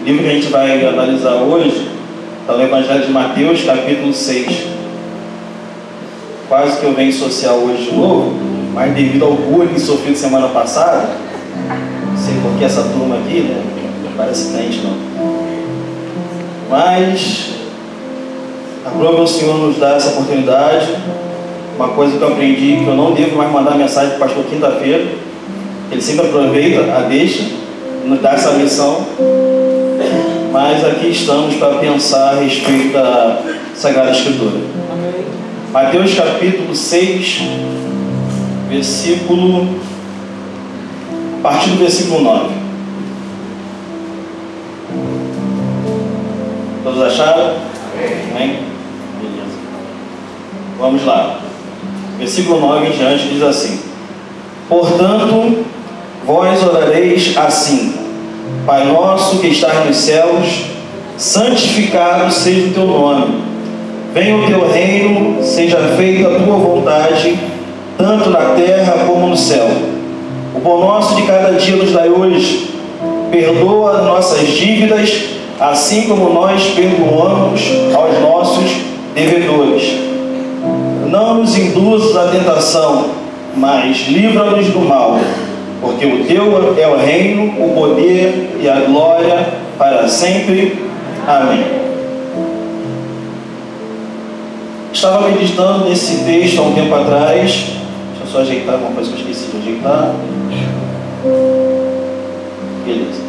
livro que a gente vai analisar hoje está no Evangelho de Mateus, capítulo 6. Quase que eu venho social hoje de novo, mas devido ao bullying sofrido semana passada, não sei por que essa turma aqui, né? Não parece crente não. Mas aprove o Senhor nos dar essa oportunidade. Uma coisa que eu aprendi, que eu não devo mais mandar mensagem para o pastor quinta-feira. Ele sempre aproveita a deixa, nos dá essa lição. Mas aqui estamos para pensar a respeito da Sagrada Escritura. Amém. Mateus capítulo 6, a partir do versículo 9. Todos acharam? Amém? Beleza. Vamos lá. Versículo 9 em diante diz assim: portanto, vós orareis assim: Pai nosso que estás nos céus, santificado seja o teu nome. Venha o teu reino, seja feita a tua vontade, tanto na terra como no céu. O pão nosso de cada dia nos dai hoje. Perdoa nossas dívidas, assim como nós perdoamos aos nossos devedores. Não nos induzas à tentação, mas livra-nos do mal, porque o teu é o reino, o poder e a glória para sempre. Amém. Estava meditando nesse texto há um tempo atrás. Deixa eu só ajeitar alguma coisa que eu esqueci de ajeitar. Beleza.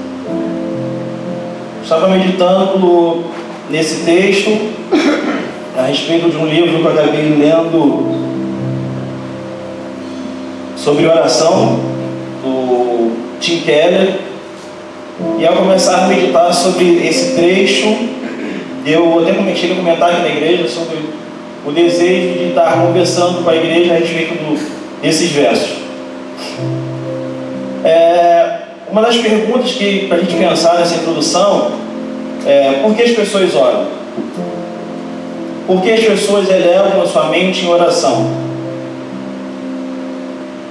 Estava meditando nesse texto a respeito de um livro que eu acabei lendo sobre oração, do Tim Keller. E ao começar a meditar sobre esse trecho, eu até cheguei a comentar aqui na igreja sobre o desejo de estar conversando com a igreja a respeito desses versos. Uma das perguntas que, para a gente pensar nessa introdução, é: por que as pessoas oram? Por que as pessoas elevam a sua mente em oração?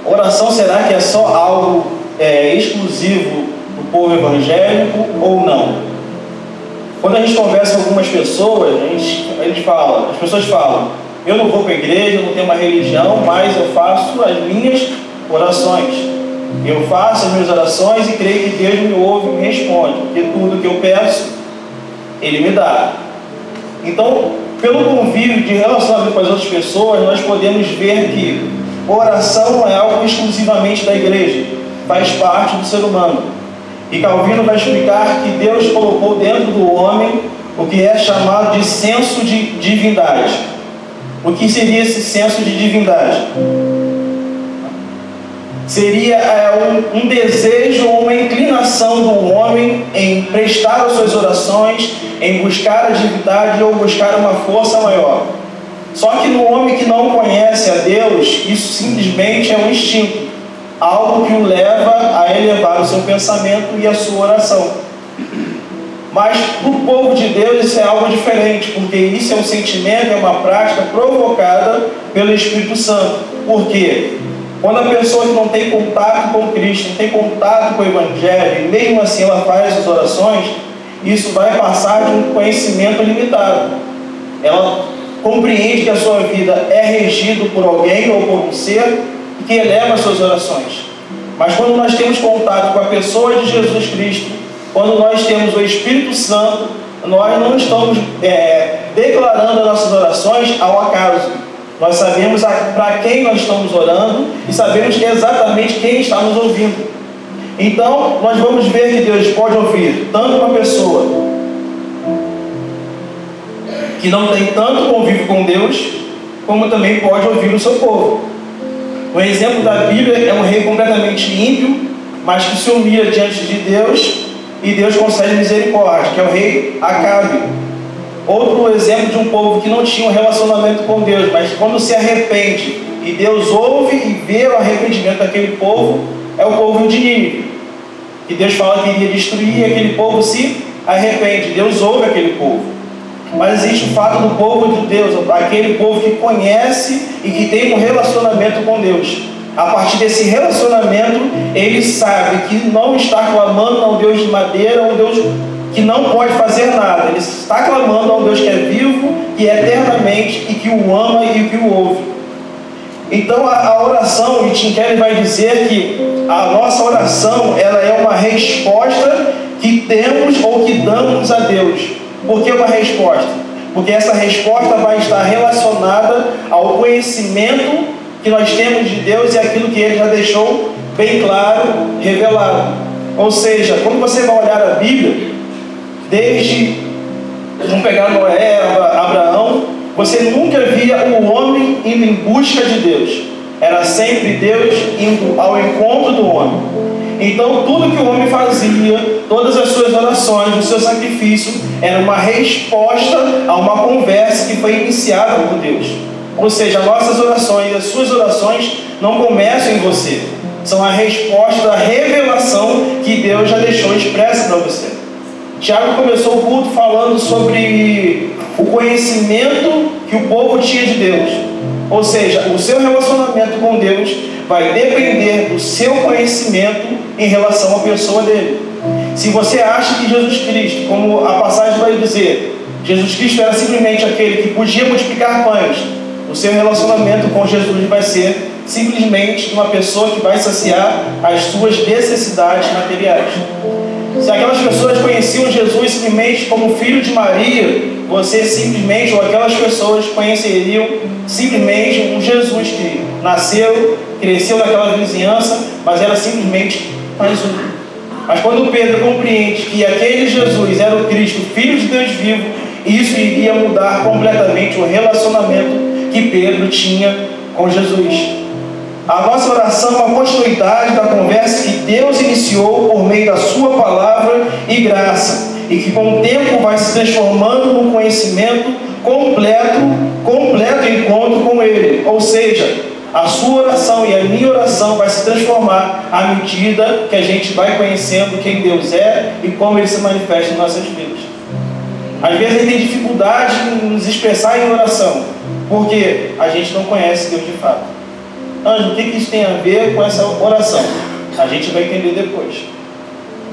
Oração, será que é só algo exclusivo do povo evangélico ou não? Quando a gente conversa com algumas pessoas, as pessoas falam: eu não vou para a igreja, eu não tenho uma religião, mas eu faço as minhas orações. Eu faço as minhas orações e creio que Deus me ouve e me responde, porque tudo que eu peço, Ele me dá. Então, pelo convívio de relacionamento com as outras pessoas, nós podemos ver que oração não é algo exclusivamente da igreja, faz parte do ser humano. E Calvino vai explicar que Deus colocou dentro do homem o que é chamado de senso de divindade. O que seria esse senso de divindade? Seria um desejo ou uma inclinação do homem em prestar as suas orações, em buscar a divindade ou buscar uma força maior. Só que no homem que não conhece a Deus, isso simplesmente é um instinto, algo que o leva a elevar o seu pensamento e a sua oração. Mas para o povo de Deus isso é algo diferente, porque isso é um sentimento, é uma prática provocada pelo Espírito Santo. Por quê? Quando a pessoa que não tem contato com Cristo, não tem contato com o Evangelho, e mesmo assim ela faz as orações, isso vai passar de um conhecimento limitado. Ela compreende que a sua vida é regida por alguém ou por um ser que eleva as suas orações. Mas quando nós temos contato com a pessoa de Jesus Cristo, quando nós temos o Espírito Santo, nós não estamos declarando as nossas orações ao acaso. Nós sabemos para quem nós estamos orando e sabemos exatamente quem está nos ouvindo. Então, nós vamos ver que Deus pode ouvir tanto uma pessoa que não tem tanto convívio com Deus, como também pode ouvir o seu povo. O exemplo da Bíblia é um rei completamente ímpio, mas que se humilha diante de Deus e Deus concede misericórdia, que é o rei Acabe. Outro exemplo de um povo que não tinha um relacionamento com Deus, mas quando se arrepende e Deus ouve e vê o arrependimento daquele povo, é o povo de Nínive. E Deus fala que iria destruir, aquele povo se arrepende, Deus ouve aquele povo. Mas existe o fato do povo de Deus, aquele povo que conhece e que tem um relacionamento com Deus. A partir desse relacionamento, ele sabe que não está clamando a um Deus de madeira, a um Deus que não pode fazer nada. Ele está clamando a um Deus que é vivo, que é eternamente e que o ama e que o ouve. Então a oração, e Tim Keller vai dizer que a nossa oração, ela é uma resposta que temos ou que damos a Deus. Por que uma resposta? Porque essa resposta vai estar relacionada ao conhecimento que nós temos de Deus e aquilo que Ele já deixou bem claro, revelado. Ou seja, quando você vai olhar a Bíblia, vamos pegar Noé, Abraão, você nunca via o homem indo em busca de Deus. Era sempre Deus indo ao encontro do homem. Então tudo que o homem fazia, todas as suas orações, o seu sacrifício, era uma resposta a uma conversa que foi iniciada por Deus. Ou seja, as nossas orações, as suas orações não começam em você. São a resposta da revelação que Deus já deixou expressa para você. Tiago começou o culto falando sobre o conhecimento que o povo tinha de Deus. Ou seja, o seu relacionamento com Deus vai depender do seu conhecimento em relação à pessoa dele. Se você acha que Jesus Cristo, como a passagem vai dizer, Jesus Cristo era simplesmente aquele que podia multiplicar pães, o seu relacionamento com Jesus vai ser simplesmente uma pessoa que vai saciar as suas necessidades materiais. Se aquelas pessoas conheciam Jesus simplesmente como filho de Maria, você simplesmente, ou aquelas pessoas conheceriam simplesmente um Jesus que nasceu, cresceu naquela vizinhança, mas era simplesmente mais um. Mas quando Pedro compreende que aquele Jesus era o Cristo, Filho de Deus vivo, isso iria mudar completamente o relacionamento que Pedro tinha com Jesus. A nossa oração é uma continuidade da conversa que Deus iniciou por meio da sua palavra e graça, e que com o tempo vai se transformando num conhecimento completo encontro com Ele. Ou seja, a sua oração e a minha oração vai se transformar à medida que a gente vai conhecendo quem Deus é e como Ele se manifesta em nossas vidas. Às vezes a gente tem dificuldade em nos expressar em oração, porque a gente não conhece Deus de fato. Ângelo, o que isso tem a ver com essa oração? A gente vai entender depois.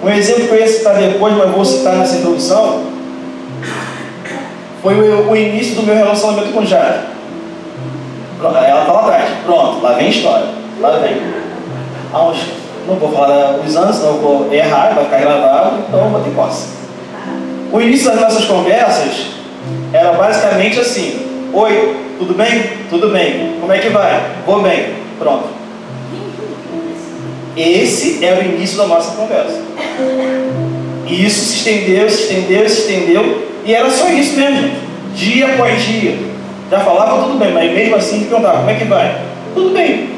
Um exemplo que eu ia citar depois, mas vou citar nessa introdução, foi o início do meu relacionamento com Jade. Ela está lá atrás. Pronto, lá vem a história. Lá vem. Não vou falar os anos, senão eu vou errar, vai ficar gravado, então eu vou ter posse. O início das nossas conversas era basicamente assim: oi, tudo bem? Tudo bem. Como é que vai? Vou bem. Pronto. Esse é o início da nossa conversa. E isso se estendeu, e era só isso mesmo, gente. Dia após dia. Já falava tudo bem, mas mesmo assim me perguntava: como é que vai? Tudo bem.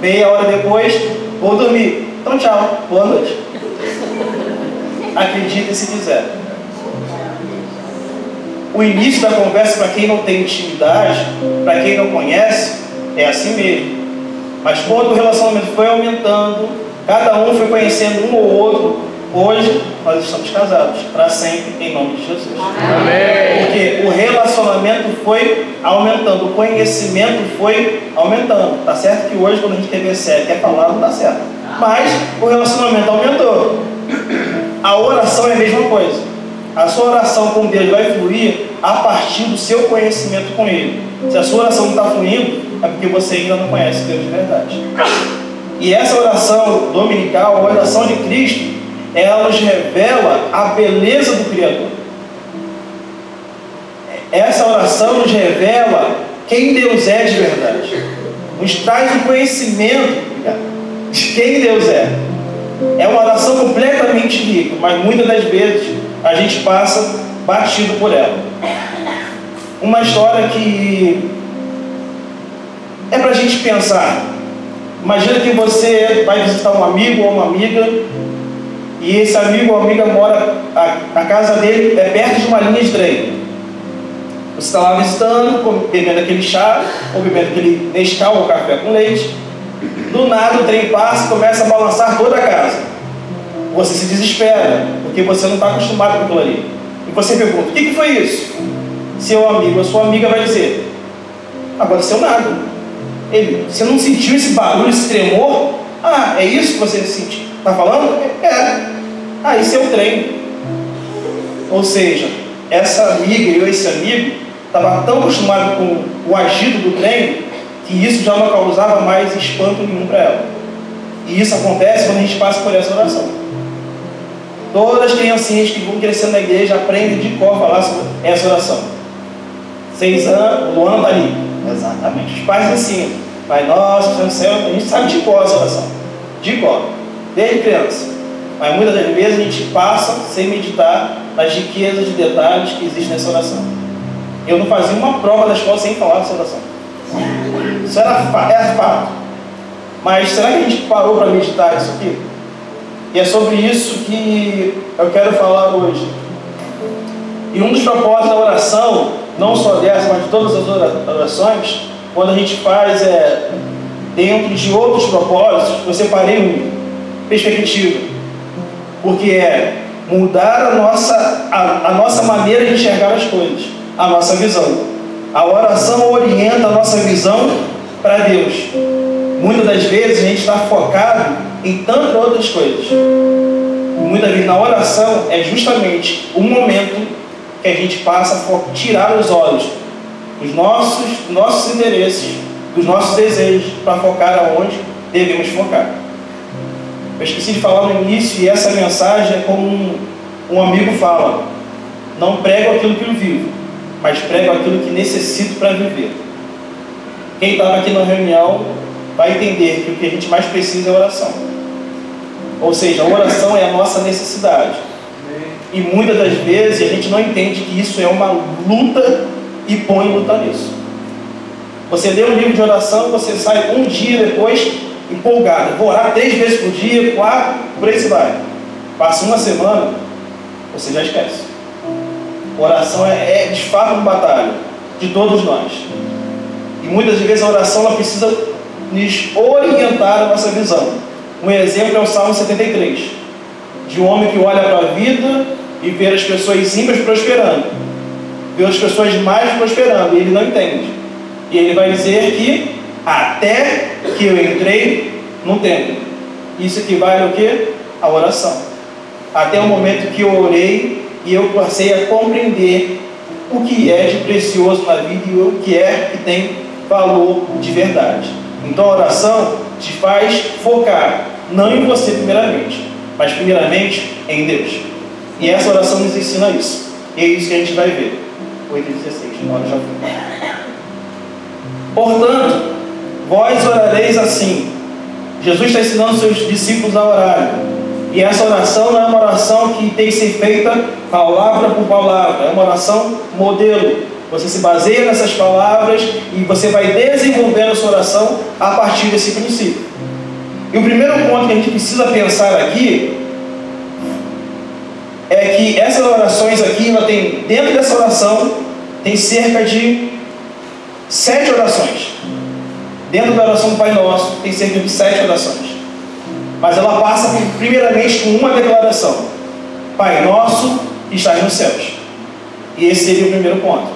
Meia hora depois, vou dormir. Então tchau, boa noite. Acredite se quiser. O início da conversa, para quem não tem intimidade, para quem não conhece, é assim mesmo. Mas quando o relacionamento foi aumentando, cada um foi conhecendo um ou outro, hoje nós estamos casados, para sempre, em nome de Jesus. Amém. Porque o relacionamento foi aumentando, o conhecimento foi aumentando. Tá certo que hoje, quando a gente teve sério, quer falar, não tá certo. Mas o relacionamento aumentou. A oração é a mesma coisa. A sua oração com Deus vai fluir a partir do seu conhecimento com Ele. Se a sua oração não está fluindo, é porque você ainda não conhece Deus de verdade. E essa oração dominical, a oração de Cristo, ela nos revela a beleza do Criador. Essa oração nos revela quem Deus é de verdade. Nos traz o conhecimento de quem Deus é. É uma oração completamente rica, mas muitas das vezes a gente passa batido por ela. Uma história que é para a gente pensar. Imagina que você vai visitar um amigo ou uma amiga, e esse amigo ou amiga mora, a casa dele é perto de uma linha de trem. Você está lá visitando, bebendo aquele chá, ou bebendo aquele Nescau ou café com leite. Do nada o trem passa e começa a balançar toda a casa. Você se desespera, porque você não está acostumado com aquilo ali. E você pergunta: o que foi isso? Seu amigo ou sua amiga vai dizer: não aconteceu nada. Você não sentiu esse barulho, esse tremor? Ah, é isso que você sentiu? Está falando? É. Ah, isso é o trem. Ou seja, essa amiga ou esse amigo estava tão acostumado com o agido do treino que isso já não causava mais espanto nenhum para ela. E isso acontece quando a gente passa por essa oração. Todas as criancinhas que vão crescendo na igreja aprendem de cor a falar sobre essa oração. 6 anos, o Luan está ali. Exatamente. Os pais ensinam. Pai nosso, que está no céu, a gente sabe de cor essa oração. De cor. Desde criança. Mas muitas das vezes a gente passa sem meditar nas riquezas de detalhes que existem nessa oração. Eu não fazia uma prova da escola sem falar dessa oração. Isso era fato. Mas será que a gente parou para meditar isso aqui? E é sobre isso que eu quero falar hoje. E um dos propósitos da oração, não só dessa, mas de todas as orações, quando a gente faz dentro de outros propósitos, eu separei um, perspectiva. Porque é mudar a nossa maneira de enxergar as coisas, a nossa visão. A oração orienta a nossa visão para Deus. Muitas das vezes a gente está focado em tantas outras coisas. E muitas vezes na oração é justamente o momento que a gente passa a tirar os olhos dos nossos interesses, dos nossos desejos, para focar aonde devemos focar. Eu esqueci de falar no início, e essa mensagem é como um amigo fala: não prego aquilo que eu vivo, mas prego aquilo que necessito para viver. Quem estava aqui na reunião vai entender que o que a gente mais precisa é oração. Ou seja, a oração é a nossa necessidade. E muitas das vezes a gente não entende que isso é uma luta e põe luta nisso. Você lê um livro de oração, você sai um dia depois empolgado. Vou orar 3 vezes por dia, 4, por aí você vai. Passa uma semana, você já esquece. Oração é de fato uma batalha de todos nós. E muitas vezes a oração ela precisa nos orientar a nossa visão. Um exemplo é o Salmo 73, de um homem que olha para a vida e vê as pessoas ímpias prosperando, vê as pessoas mais prosperando, e ele não entende. E ele vai dizer que até que eu entrei no templo. Isso equivale ao quê? A oração. Até o momento que eu orei e eu passei a compreender o que é de precioso na vida e o que é que tem valor de verdade. Então a oração te faz focar, não em você primeiramente, mas primeiramente em Deus. E essa oração nos ensina isso. E é isso que a gente vai ver. 8h16, agora já foi. Portanto, vós orareis assim. Jesus está ensinando seus discípulos a orar. E essa oração não é uma oração que tem que ser feita palavra por palavra. É uma oração modelo. Você se baseia nessas palavras e você vai desenvolvendo a sua oração a partir desse princípio. E o primeiro ponto que a gente precisa pensar aqui é que essas orações aqui, ela tem, dentro dessa oração, tem cerca de 7 orações. Dentro da oração do Pai Nosso, tem cerca de 7 orações. Mas ela passa primeiramente com uma declaração: Pai Nosso que estás nos céus. E esse seria o primeiro ponto.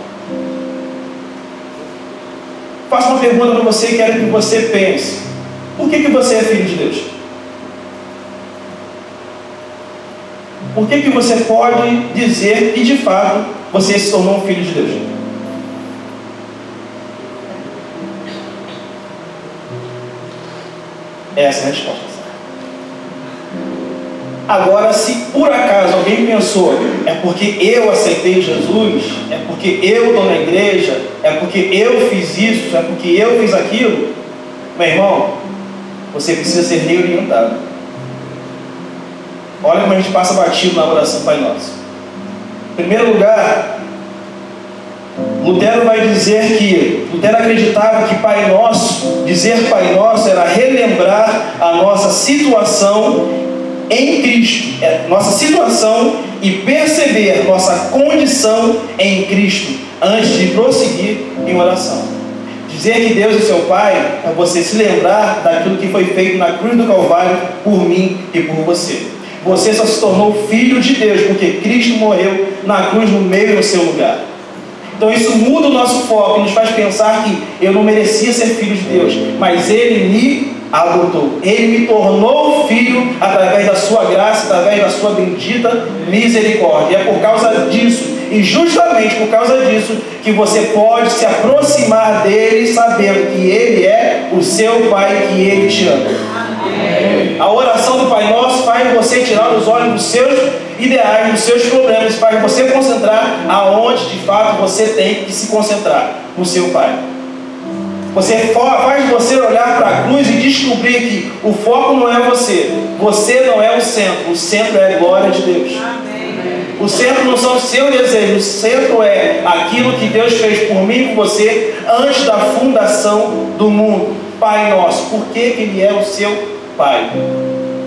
Faço uma pergunta para você e quero que você pense: por que você é filho de Deus? Por que você pode dizer que de fato você se tornou um filho de Deus? Essa é a resposta. Agora, se por acaso alguém pensou, é porque eu aceitei Jesus, é porque eu estou na igreja, é porque eu fiz isso, é porque eu fiz aquilo, meu irmão, você precisa ser reorientado. Olha como a gente passa batido na oração Pai Nosso. Em primeiro lugar, Lutero vai dizer que Lutero acreditava que Pai Nosso, dizer Pai Nosso era relembrar a nossa situação em Cristo, nossa situação, e perceber nossa condição em Cristo antes de prosseguir em oração. Dizer que Deus é seu Pai é você se lembrar daquilo que foi feito na cruz do Calvário por mim e por você. Você só se tornou filho de Deus porque Cristo morreu na cruz no meio do seu lugar. Então isso muda o nosso foco e nos faz pensar que eu não merecia ser filho de Deus, mas Ele me adotou. Ele me tornou filho através da sua graça, através da sua bendita misericórdia. E é por causa disso, e justamente por causa disso, que você pode se aproximar dele, sabendo que ele é o seu Pai, que ele te ama. A oração do Pai Nosso faz você tirar os olhos dos seus ideais, dos seus problemas, faz você concentrar aonde de fato você tem que se concentrar, no seu Pai. Faz você olhar para a cruz e descobrir que o foco não é você não é o centro é a glória de Deus. O centro não são os seus desejos, o centro é aquilo que Deus fez por mim e por você antes da fundação do mundo. Pai Nosso, por que Ele é o seu Pai?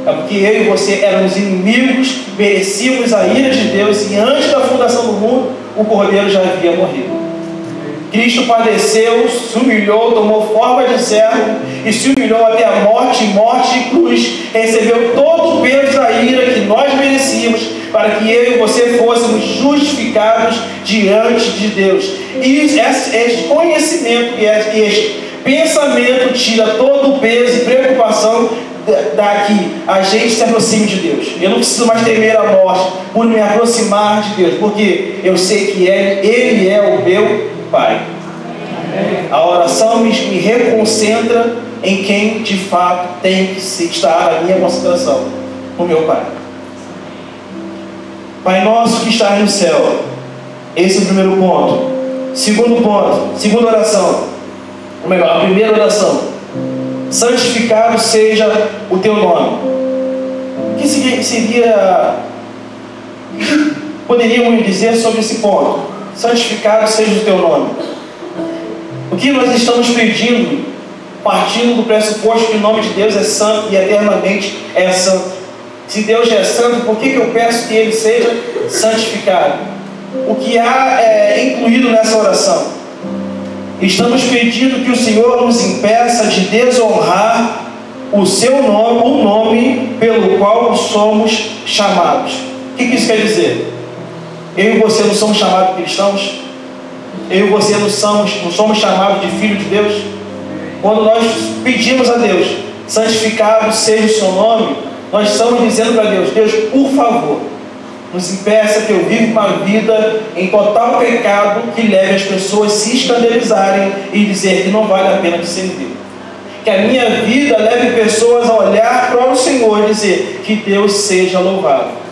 É porque eu e você éramos inimigos, merecíamos a ira de Deus, e antes da fundação do mundo, o Cordeiro já havia morrido. Cristo padeceu, se humilhou, tomou forma de servo e se humilhou até a morte e cruz. Recebeu todo o peso da ira que nós merecíamos, para que eu e você fôssemos justificados diante de Deus. E este conhecimento e este pensamento tira todo o peso e preocupação daqui a gente se aproxime de Deus. Eu não preciso mais temer a morte por me aproximar de Deus, porque eu sei que Ele é o meu Pai. A oração me reconcentra em quem de fato tem que estar a minha concentração, o meu Pai. Pai Nosso que estás no céu. Esse é o primeiro ponto. Segundo ponto, segunda oração, ou melhor, a primeira oração: santificado seja o teu nome. O que poderíamos dizer sobre esse ponto? Santificado seja o teu nome. O que nós estamos pedindo, partindo do pressuposto que o nome de Deus é santo e eternamente é santo. Se Deus é santo, por que eu peço que Ele seja santificado? O que há incluído nessa oração? Estamos pedindo que o Senhor nos impeça de desonrar o seu nome, o nome pelo qual somos chamados. O que isso quer dizer? Eu e você não somos chamados de cristãos? Eu e você não somos chamados de filhos de Deus? Quando nós pedimos a Deus, santificado seja o seu nome, nós estamos dizendo para Deus: Deus, por favor, nos impeça que eu viva uma vida em total pecado que leve as pessoas a se escandalizarem e dizer que não vale a pena de servir. Que a minha vida leve pessoas a olhar para o Senhor e dizer que Deus seja louvado.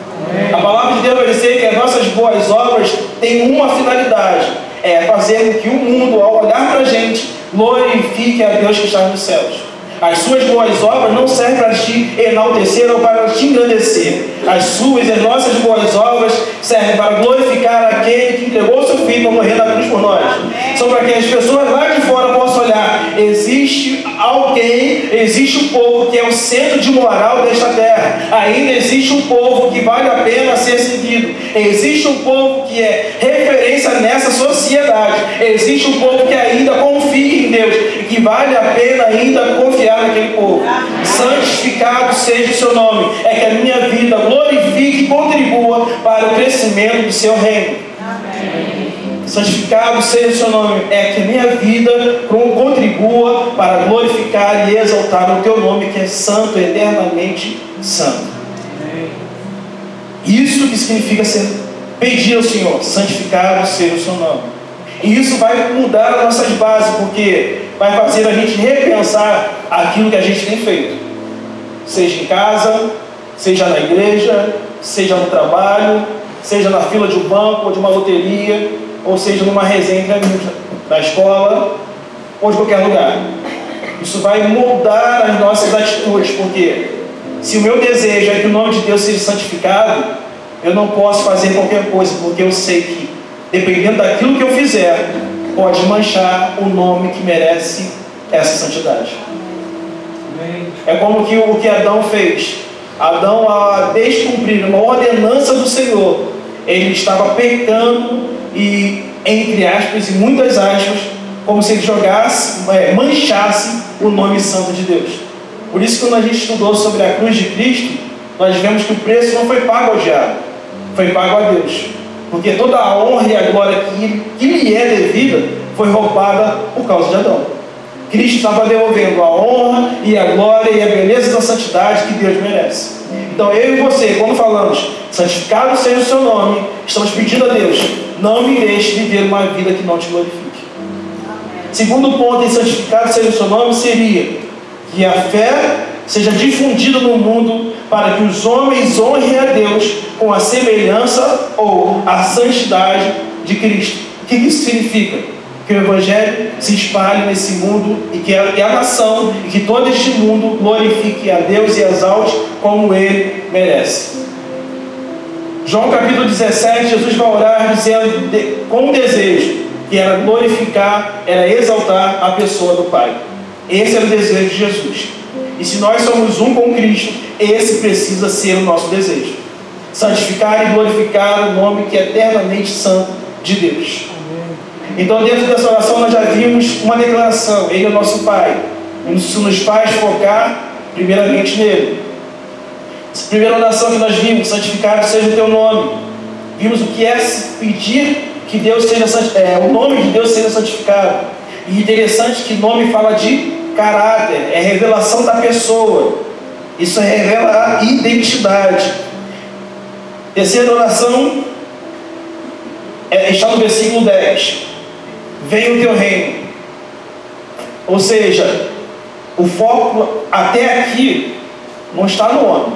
A palavra de Deus vai dizer que as nossas boas obras têm uma finalidade: é fazer com que o mundo, ao olhar para a gente, glorifique a Deus que está nos céus. As suas boas obras não servem para te enaltecer ou para te engrandecer. As nossas boas obras servem para glorificar aquele que entregou o seu filho para morrer na cruz por nós. Só para que as pessoas lá de fora possam olhar: existe alguém, existe um povo que é o centro de moral desta terra. Ainda existe um povo que vale a pena ser seguido. Existe um povo que é referência nessa sociedade. Existe um povo que ainda confia em Deus e que vale a pena ainda confiar naquele povo. Santificado seja o seu nome. É que a minha vida glorifique e contribua para o crescimento do seu reino. Amém. Santificado seja o seu nome. É que a minha vida contribua para glorificar e exaltar o teu nome, que é santo, eternamente santo. Amém. Isso que significa pedir ao Senhor: santificado seja o seu nome. E isso vai mudar as nossas bases, porque vai fazer a gente repensar aquilo que a gente tem feito, seja em casa, seja na igreja, seja no trabalho, seja na fila de um banco ou de uma loteria, ou seja numa resenha entre amigos, na escola ou de qualquer lugar. Isso vai mudar as nossas atitudes, porque se o meu desejo é que o nome de Deus seja santificado, eu não posso fazer qualquer coisa, porque eu sei que, dependendo daquilo que eu fizer, pode manchar o nome que merece essa santidade. É como o que Adão fez. Adão, a descumprir uma ordenança do Senhor, ele estava pecando e, entre aspas e muitas aspas, como se ele manchasse o nome santo de Deus. Por isso, quando a gente estudou sobre a cruz de Cristo, nós vemos que o preço não foi pago ao diabo, foi pago a Deus. Porque toda a honra e a glória que lhe é devida foi roubada por causa de Adão. Cristo estava devolvendo a honra e a glória e a beleza da santidade que Deus merece. Então eu e você, quando falamos santificado seja o seu nome, estamos pedindo a Deus, não me deixe viver uma vida que não te glorifique. Segundo ponto em santificado seja o seu nome seria que a fé seja difundida no mundo para que os homens honrem a Deus com a semelhança ou a santidade de Cristo. O que isso significa? Que o Evangelho se espalhe nesse mundo e que a nação e que todo este mundo glorifique a Deus e exalte como Ele merece. João capítulo 17, Jesus vai orar dizendo com um desejo, que era glorificar, era exaltar a pessoa do Pai. Esse era o desejo de Jesus. E se nós somos um com Cristo, esse precisa ser o nosso desejo. Santificar e glorificar o nome que é eternamente santo de Deus. Então, dentro dessa oração, nós já vimos uma declaração: Ele é o nosso Pai. Isso nos faz focar primeiramente nele. Essa primeira oração que nós vimos, santificado seja o teu nome. Vimos o que é pedir que Deus seja, o nome de Deus seja santificado. E interessante que nome fala de caráter, é revelação da pessoa. Isso revela a identidade. Terceira oração está no versículo 10. Venha o teu reino. Ou seja, o foco até aqui não está no homem,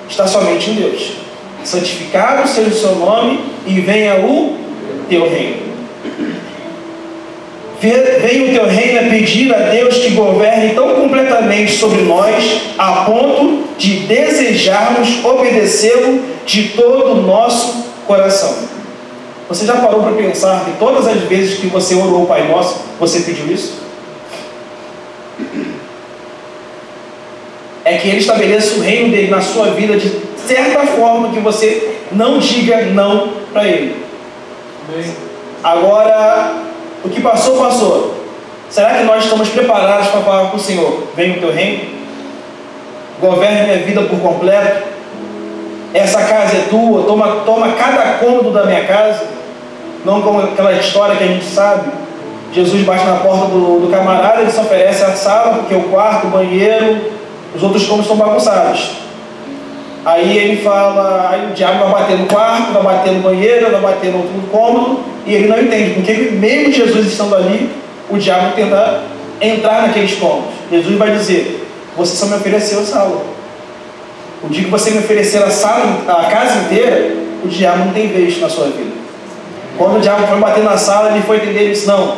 está somente em Deus. Santificado seja o seu nome e venha o teu reino. Venha o teu reino a pedir a Deus que governe tão completamente sobre nós a ponto de desejarmos obedecê-lo de todo o nosso coração. Você já parou para pensar que todas as vezes que você orou o Pai Nosso, você pediu isso? É que Ele estabeleça o reino dele na sua vida de certa forma que você não diga não para Ele. Agora, o que passou, passou. Será que nós estamos preparados para falar com o Senhor? Venha o teu reino, governe minha vida por completo, essa casa é tua, toma cada cômodo da minha casa. Não como aquela história que a gente sabe, Jesus bate na porta do camarada, ele se oferece a sala, porque o quarto, o banheiro, os outros cômodos estão bagunçados. Aí ele fala, aí o diabo vai bater no quarto, vai bater no banheiro, vai bater no outro cômodo, e ele não entende, porque mesmo Jesus estando ali, o diabo tenta entrar naqueles cômodos. Jesus vai dizer: você só me ofereceu a sala. O dia que você me oferecer a sala, a casa inteira, o diabo não tem vez na sua vida. Quando o diabo foi bater na sala, ele foi entender, ele disse: não,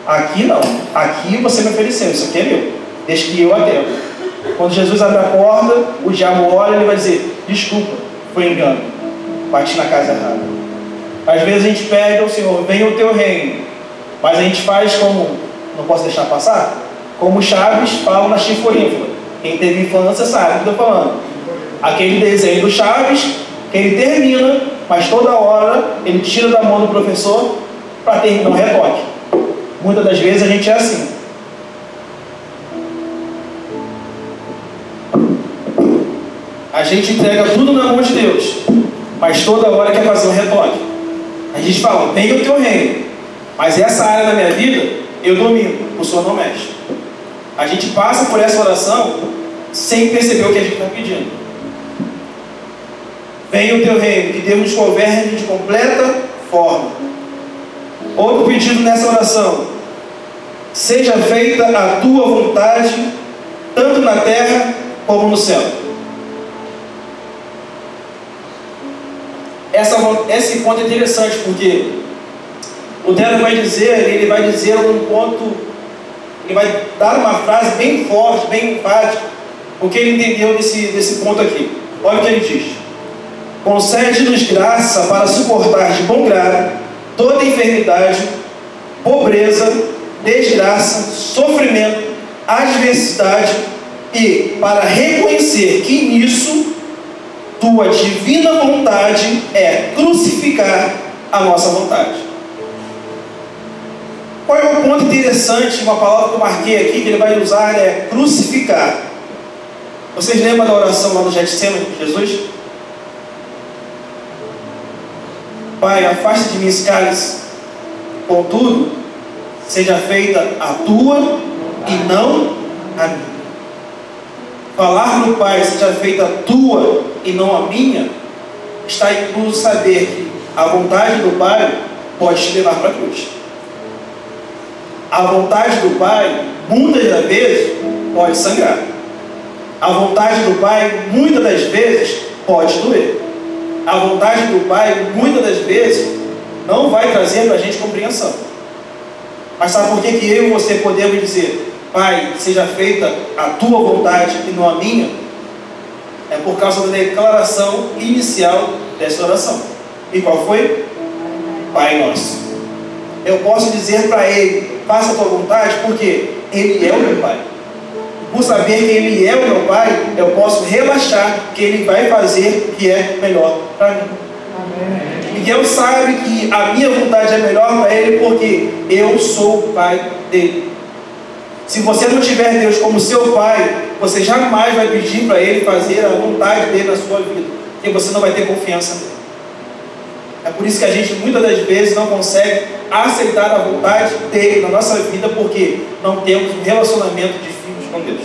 aqui não, aqui você me ofereceu, isso aqui é meu, deixa que eu atendo. Quando Jesus abre a porta, o diabo olha e ele vai dizer: desculpa, foi engano, bati na casa errada. Às vezes a gente pede ao Senhor: venha o teu reino, mas a gente faz como, não posso deixar passar, como o Chaves fala na Chiforífera. Quem teve infância sabe o que eu estou falando. Aquele desenho do Chaves, que ele termina, mas toda hora ele tira da mão do professor para terminar um retoque. Muitas das vezes a gente é assim. A gente entrega tudo na mão de Deus, mas toda hora quer fazer um retoque. A gente fala: venha o teu reino, mas essa área da minha vida eu domino, o Senhor não mexe. A gente passa por essa oração sem perceber o que a gente está pedindo. Venha o teu reino, que Deus nos governe de completa forma. Outro pedido nessa oração: seja feita a tua vontade, tanto na terra como no céu. Esse ponto é interessante, porque o Lutero vai dizer um ponto, ele vai dar uma frase bem forte, bem enfática, o que ele entendeu desse ponto aqui. Olha o que ele diz: concede-nos graça para suportar de bom grado toda enfermidade, pobreza, desgraça, sofrimento, adversidade, e para reconhecer que nisso tua divina vontade é crucificar a nossa vontade. Qual é o ponto interessante? Uma palavra que eu marquei aqui, que ele vai usar, é crucificar. Vocês lembram da oração lá no Getsemane de Jesus? Pai, afasta de mim esse cálice, contudo, seja feita a tua e não a minha. Falar no Pai, seja feita a tua e não a minha, está incluso saber que a vontade do Pai pode te levar para a cruz. A vontade do Pai, muitas das vezes, pode sangrar. A vontade do Pai, muitas das vezes, pode doer. A vontade do Pai, muitas das vezes, não vai trazer para a gente compreensão. Mas sabe por que eu e você podemos dizer: Pai, seja feita a tua vontade e não a minha? É por causa da declaração inicial dessa oração. E qual foi? Pai nosso. Eu posso dizer para Ele: faça a tua vontade, porque Ele é o meu Pai. Por saber que Ele é o meu Pai, eu posso relaxar que Ele vai fazer o que é melhor para mim. Miguel sabe que a minha vontade é melhor para ele, porque eu sou o Pai dele. Se você não tiver Deus como seu Pai, você jamais vai pedir para Ele fazer a vontade dele na sua vida, porque você não vai ter confiança nele. É por isso que a gente muitas das vezes não consegue aceitar a vontade dele na nossa vida, porque não temos um relacionamento de filhos com Deus.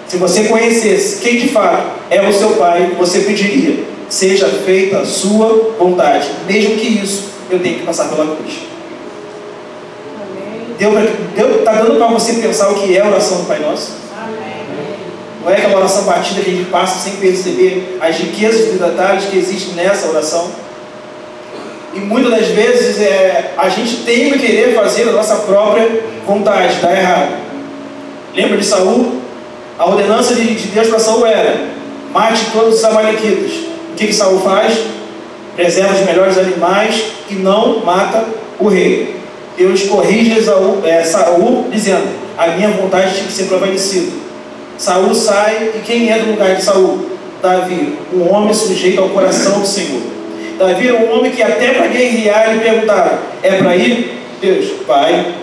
Se você conhecesse quem de fato é o seu Pai, você pediria: seja feita a sua vontade, mesmo que isso eu tenha que passar pela cruz. Deus está dando para você pensar o que é a oração do Pai Nosso? Não é aquela oração batida que a gente passa sem perceber as riquezas e detalhes que existem nessa oração. E muitas das vezes a gente tem que querer fazer a nossa própria vontade, dá errado. Lembra de Saul? A ordenança de Deus para Saul era: mate todos os amalequitas. O que Saul faz? Preserva os melhores animais e não mata o rei. Deus corrige Saul dizendo: a minha vontade tinha que ser prevalecida. Saul sai, e quem é do lugar de Saul? Davi, um homem sujeito ao coração do Senhor. Davi era um homem que até para guerrear ele perguntava: é para ir? Deus, vai.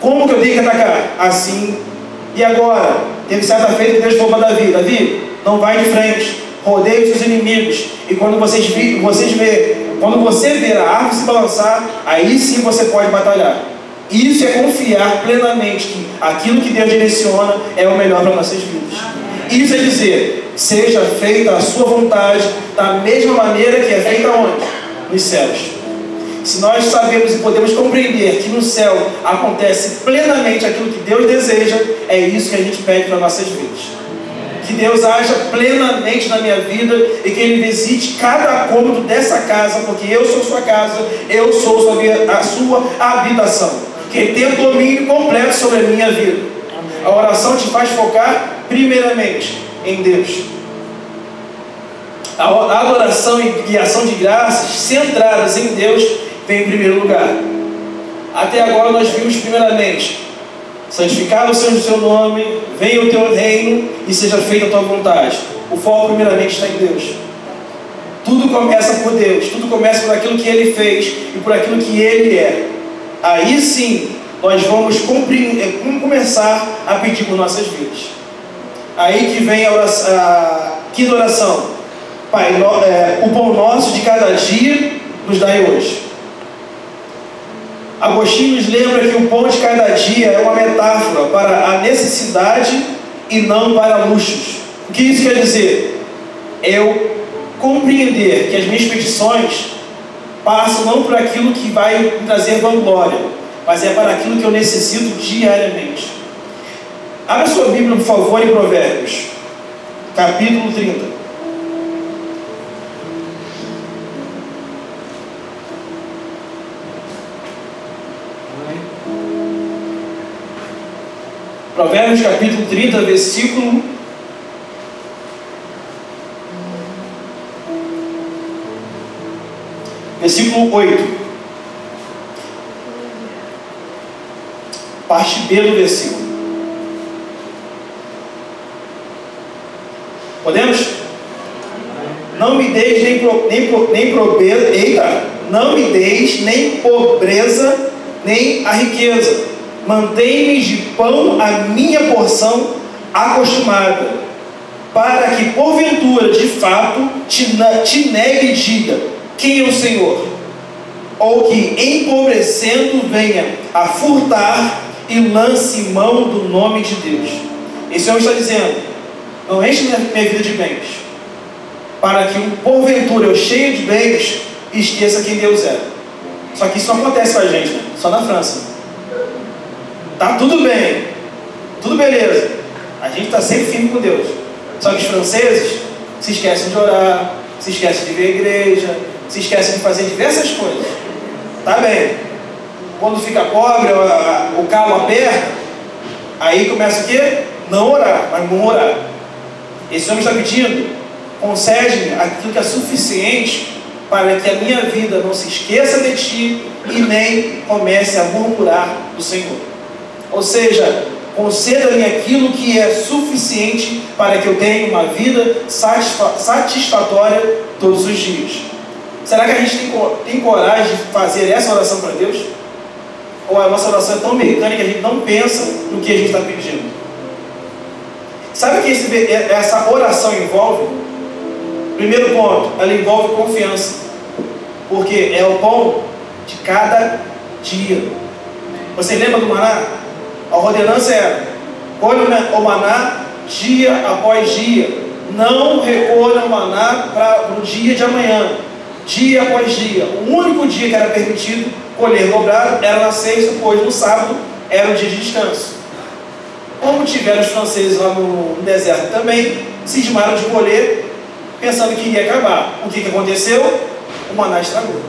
Como que eu tenho que atacar? Assim. E agora? Teve certa feita que Deus falou para Davi: Davi, não vai de frente, rodeie os seus inimigos, e quando você ver a árvore se balançar, aí sim você pode batalhar. Isso é confiar plenamente que aquilo que Deus direciona é o melhor para nossas vidas. Isso é dizer: seja feita a sua vontade da mesma maneira que é feita onde? Nos céus. Se nós sabemos e podemos compreender que no céu acontece plenamente aquilo que Deus deseja, é isso que a gente pede para nossas vidas. Que Deus haja plenamente na minha vida e que Ele visite cada cômodo dessa casa, porque eu sou sua casa, eu sou a sua habitação. Que Ele tenha domínio completo sobre a minha vida. A oração te faz focar primeiramente em Deus. A adoração e ação de graças centradas em Deus vem em primeiro lugar. Até agora nós vimos primeiramente: santificado seja o seu nome, venha o teu reino e seja feita a tua vontade. O foco primeiramente está em Deus. Tudo começa por Deus, tudo começa por aquilo que Ele fez e por aquilo que Ele é. Aí sim nós vamos começar a pedir por nossas vidas. Aí que vem a quinta oração: Pai, o pão nosso de cada dia nos dai hoje. Agostinho nos lembra que o pão de cada dia é uma metáfora para a necessidade e não para luxos. O que isso quer dizer? Eu compreender que as minhas petições passam não por aquilo que vai me trazer vanglória, mas é para aquilo que eu necessito diariamente. Abra sua Bíblia, por favor, em Provérbios, capítulo 30. Provérbios capítulo 30, versículo 8. Parte B do versículo. Podemos? Não me deis nem pobreza. Eita! Não me deis nem pobreza, nem a riqueza. Mantém-me de pão a minha porção acostumada, para que porventura de fato te negue e diga: quem é o Senhor? Ou que empobrecendo venha a furtar e lance mão do nome de Deus. Esse homem está dizendo: não enche minha vida de bens, para que porventura eu, cheio de bens, esqueça quem Deus é. Só que isso não acontece com a gente, né? Só na França. Tá tudo bem, tudo beleza, a gente está sempre firme com Deus. Só que os franceses se esquecem de orar, se esquecem de ver a igreja, se esquecem de fazer diversas coisas. Tá bem, quando fica pobre, o calo aperta, aí começa o quê? Não orar, mas não orar. Esse homem está pedindo: concede-me aquilo que é suficiente para que a minha vida não se esqueça de ti e nem comece a murmurar do Senhor. Ou seja, conceda-me aquilo que é suficiente para que eu tenha uma vida satisfatória todos os dias. Será que a gente tem coragem de fazer essa oração para Deus? Ou a nossa oração é tão mecânica que a gente não pensa no que a gente está pedindo? Sabe o que essa oração envolve? Primeiro ponto, ela envolve confiança, porque é o pão de cada dia. Você lembra do maná? A ordenança era: colhe o maná dia após dia, não recolha o maná para o dia de amanhã, dia após dia. O único dia que era permitido colher dobrado era na sexta, pois no sábado era o dia de descanso. Como tiveram os franceses lá no deserto também, cismaram de colher, pensando que iria acabar. O que aconteceu? O maná estragou.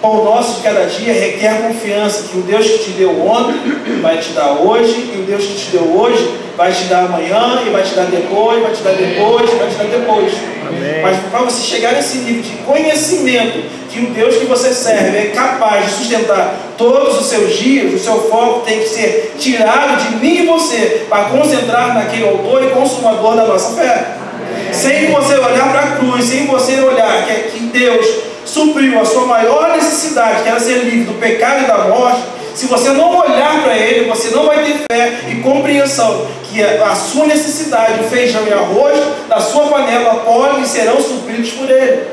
Pão nosso de cada dia requer confiança que o Deus que te deu ontem vai te dar hoje, e o Deus que te deu hoje vai te dar amanhã, e vai te dar depois, vai te dar depois, vai te dar depois. Amém. Mas para você chegar nesse nível de conhecimento que o Deus que você serve é capaz de sustentar todos os seus dias, o seu foco tem que ser tirado de mim e você para concentrar naquele autor e consumador da nossa fé. Amém. Sem você olhar para a cruz, sem você olhar que Deus supriu a sua maior necessidade, que era ser livre do pecado e da morte. Se você não olhar para Ele, você não vai ter fé e compreensão que a sua necessidade, o feijão e arroz da sua panela podem e serão supridos por Ele.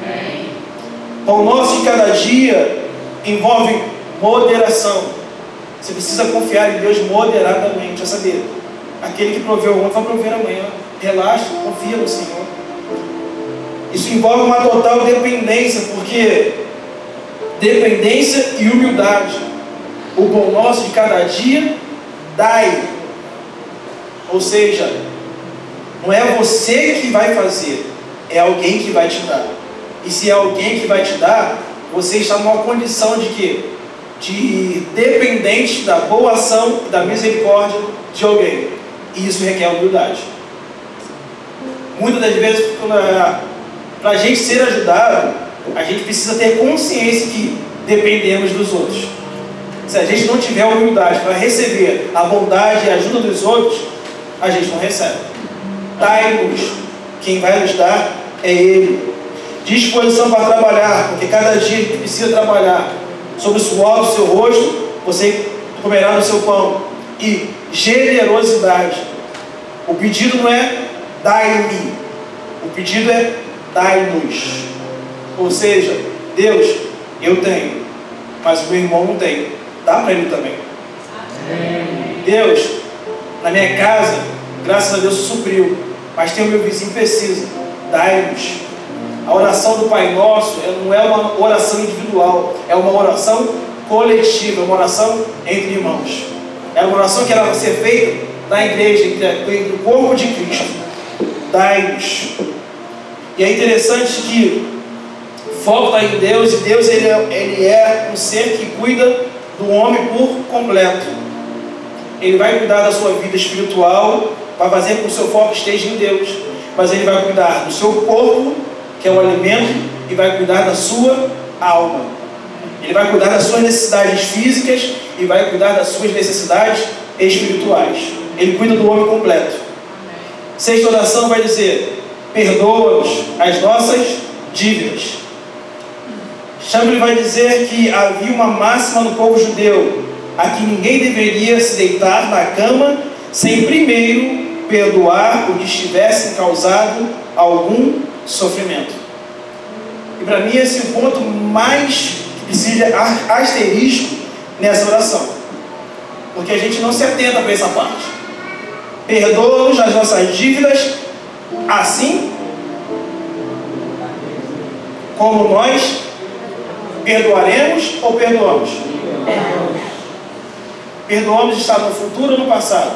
Amém. Pão nosso de cada dia envolve moderação. Você precisa confiar em Deus moderadamente. Já saber, aquele que proveu ontem vai prover amanhã. Relaxa, confia no Senhor. Isso envolve uma total dependência, porque dependência e humildade. O pão nosso de cada dia, dai. Ou seja, não é você que vai fazer, é alguém que vai te dar. E se é alguém que vai te dar, você está numa condição de quê? De dependente da boa ação e da misericórdia de alguém. E isso requer humildade. Muitas das vezes, para a gente ser ajudado, a gente precisa ter consciência que dependemos dos outros. Se a gente não tiver humildade para receber a bondade e a ajuda dos outros, a gente não recebe. Dai-nos, quem vai nos dar é Ele. Disposição para trabalhar, porque cada dia a gente precisa trabalhar. Sobre o suor do seu rosto, você comerá no seu pão. E generosidade. O pedido não é dai-me, o pedido é dai-nos. Ou seja, Deus, eu tenho, mas o meu irmão não tem, dá para ele também. Amém. Deus, na minha casa, graças a Deus supriu, mas tem o meu vizinho que precisa, dai-nos. A oração do Pai Nosso não é uma oração individual, é uma oração coletiva, uma oração entre irmãos. É uma oração que ela vai ser feita na igreja, entre o corpo de Cristo. Dai-nos. E é interessante que o foco está em Deus, e Deus ele é um ser que cuida do homem por completo. Ele vai cuidar da sua vida espiritual, vai fazer com que o seu foco esteja em Deus, mas Ele vai cuidar do seu corpo, que é o alimento, e vai cuidar da sua alma. Ele vai cuidar das suas necessidades físicas e vai cuidar das suas necessidades espirituais. Ele cuida do homem completo. Sexta oração vai dizer: perdoa-nos as nossas dívidas. Chambre vai dizer que havia uma máxima no povo judeu, a que ninguém deveria se deitar na cama sem primeiro perdoar o que estivesse causado algum sofrimento. E para mim esse é o ponto mais que precisa de asterisco nessa oração, porque a gente não se atenta para essa parte. Perdoa-nos as nossas dívidas, assim como nós perdoaremos ou perdoamos? Perdoamos está no futuro ou no passado?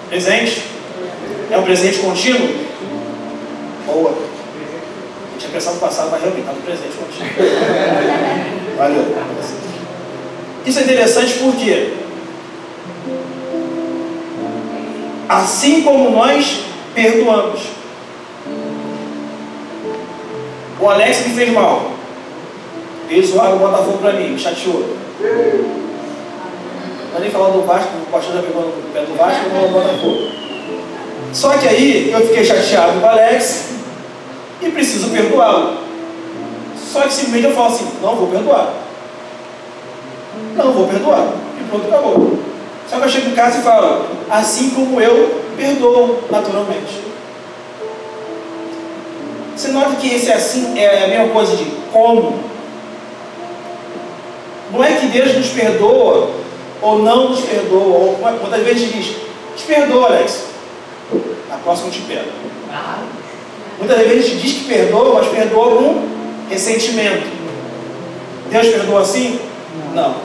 Presente? É um presente contínuo? Boa. Eu tinha pensado no passado, mas realmente está no presente contínuo. Valeu. Isso é interessante porque, assim como nós perdoamos, o Alex me fez mal, fez o Botafogo para mim, me chateou. Não vou nem falar do Vasco, o pastor já pegou no pé do Vasco, eu vou no Botafogo. Só que aí eu fiquei chateado com o Alex e preciso perdoá-lo. Só que simplesmente eu falo assim: não vou perdoar. Não vou perdoar. E pronto, acabou. Só que eu chego em casa e falo: assim como eu perdoo naturalmente. Você nota que esse assim é a mesma coisa de como. Não é que Deus nos perdoa ou não nos perdoa, ou quantas vezes diz: te perdoa, Alex, na próxima eu te pego. Muitas vezes diz que perdoa, mas perdoa com ressentimento. Deus perdoa assim? Não.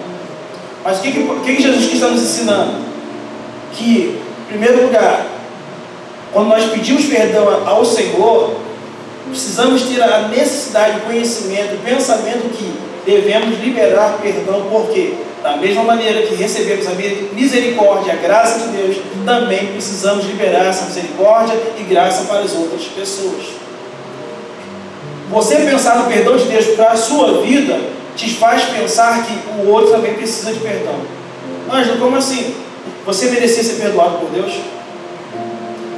Mas o que Jesus Cristo está nos ensinando? Que, em primeiro lugar, quando nós pedimos perdão ao Senhor, precisamos ter a necessidade, o conhecimento, o pensamento que devemos liberar perdão, porque da mesma maneira que recebemos a misericórdia, a graça de Deus, também precisamos liberar essa misericórdia e graça para as outras pessoas. Você pensar no perdão de Deus para a sua vida te faz pensar que o outro também precisa de perdão. Ângelo, como assim? Você merecia ser perdoado por Deus?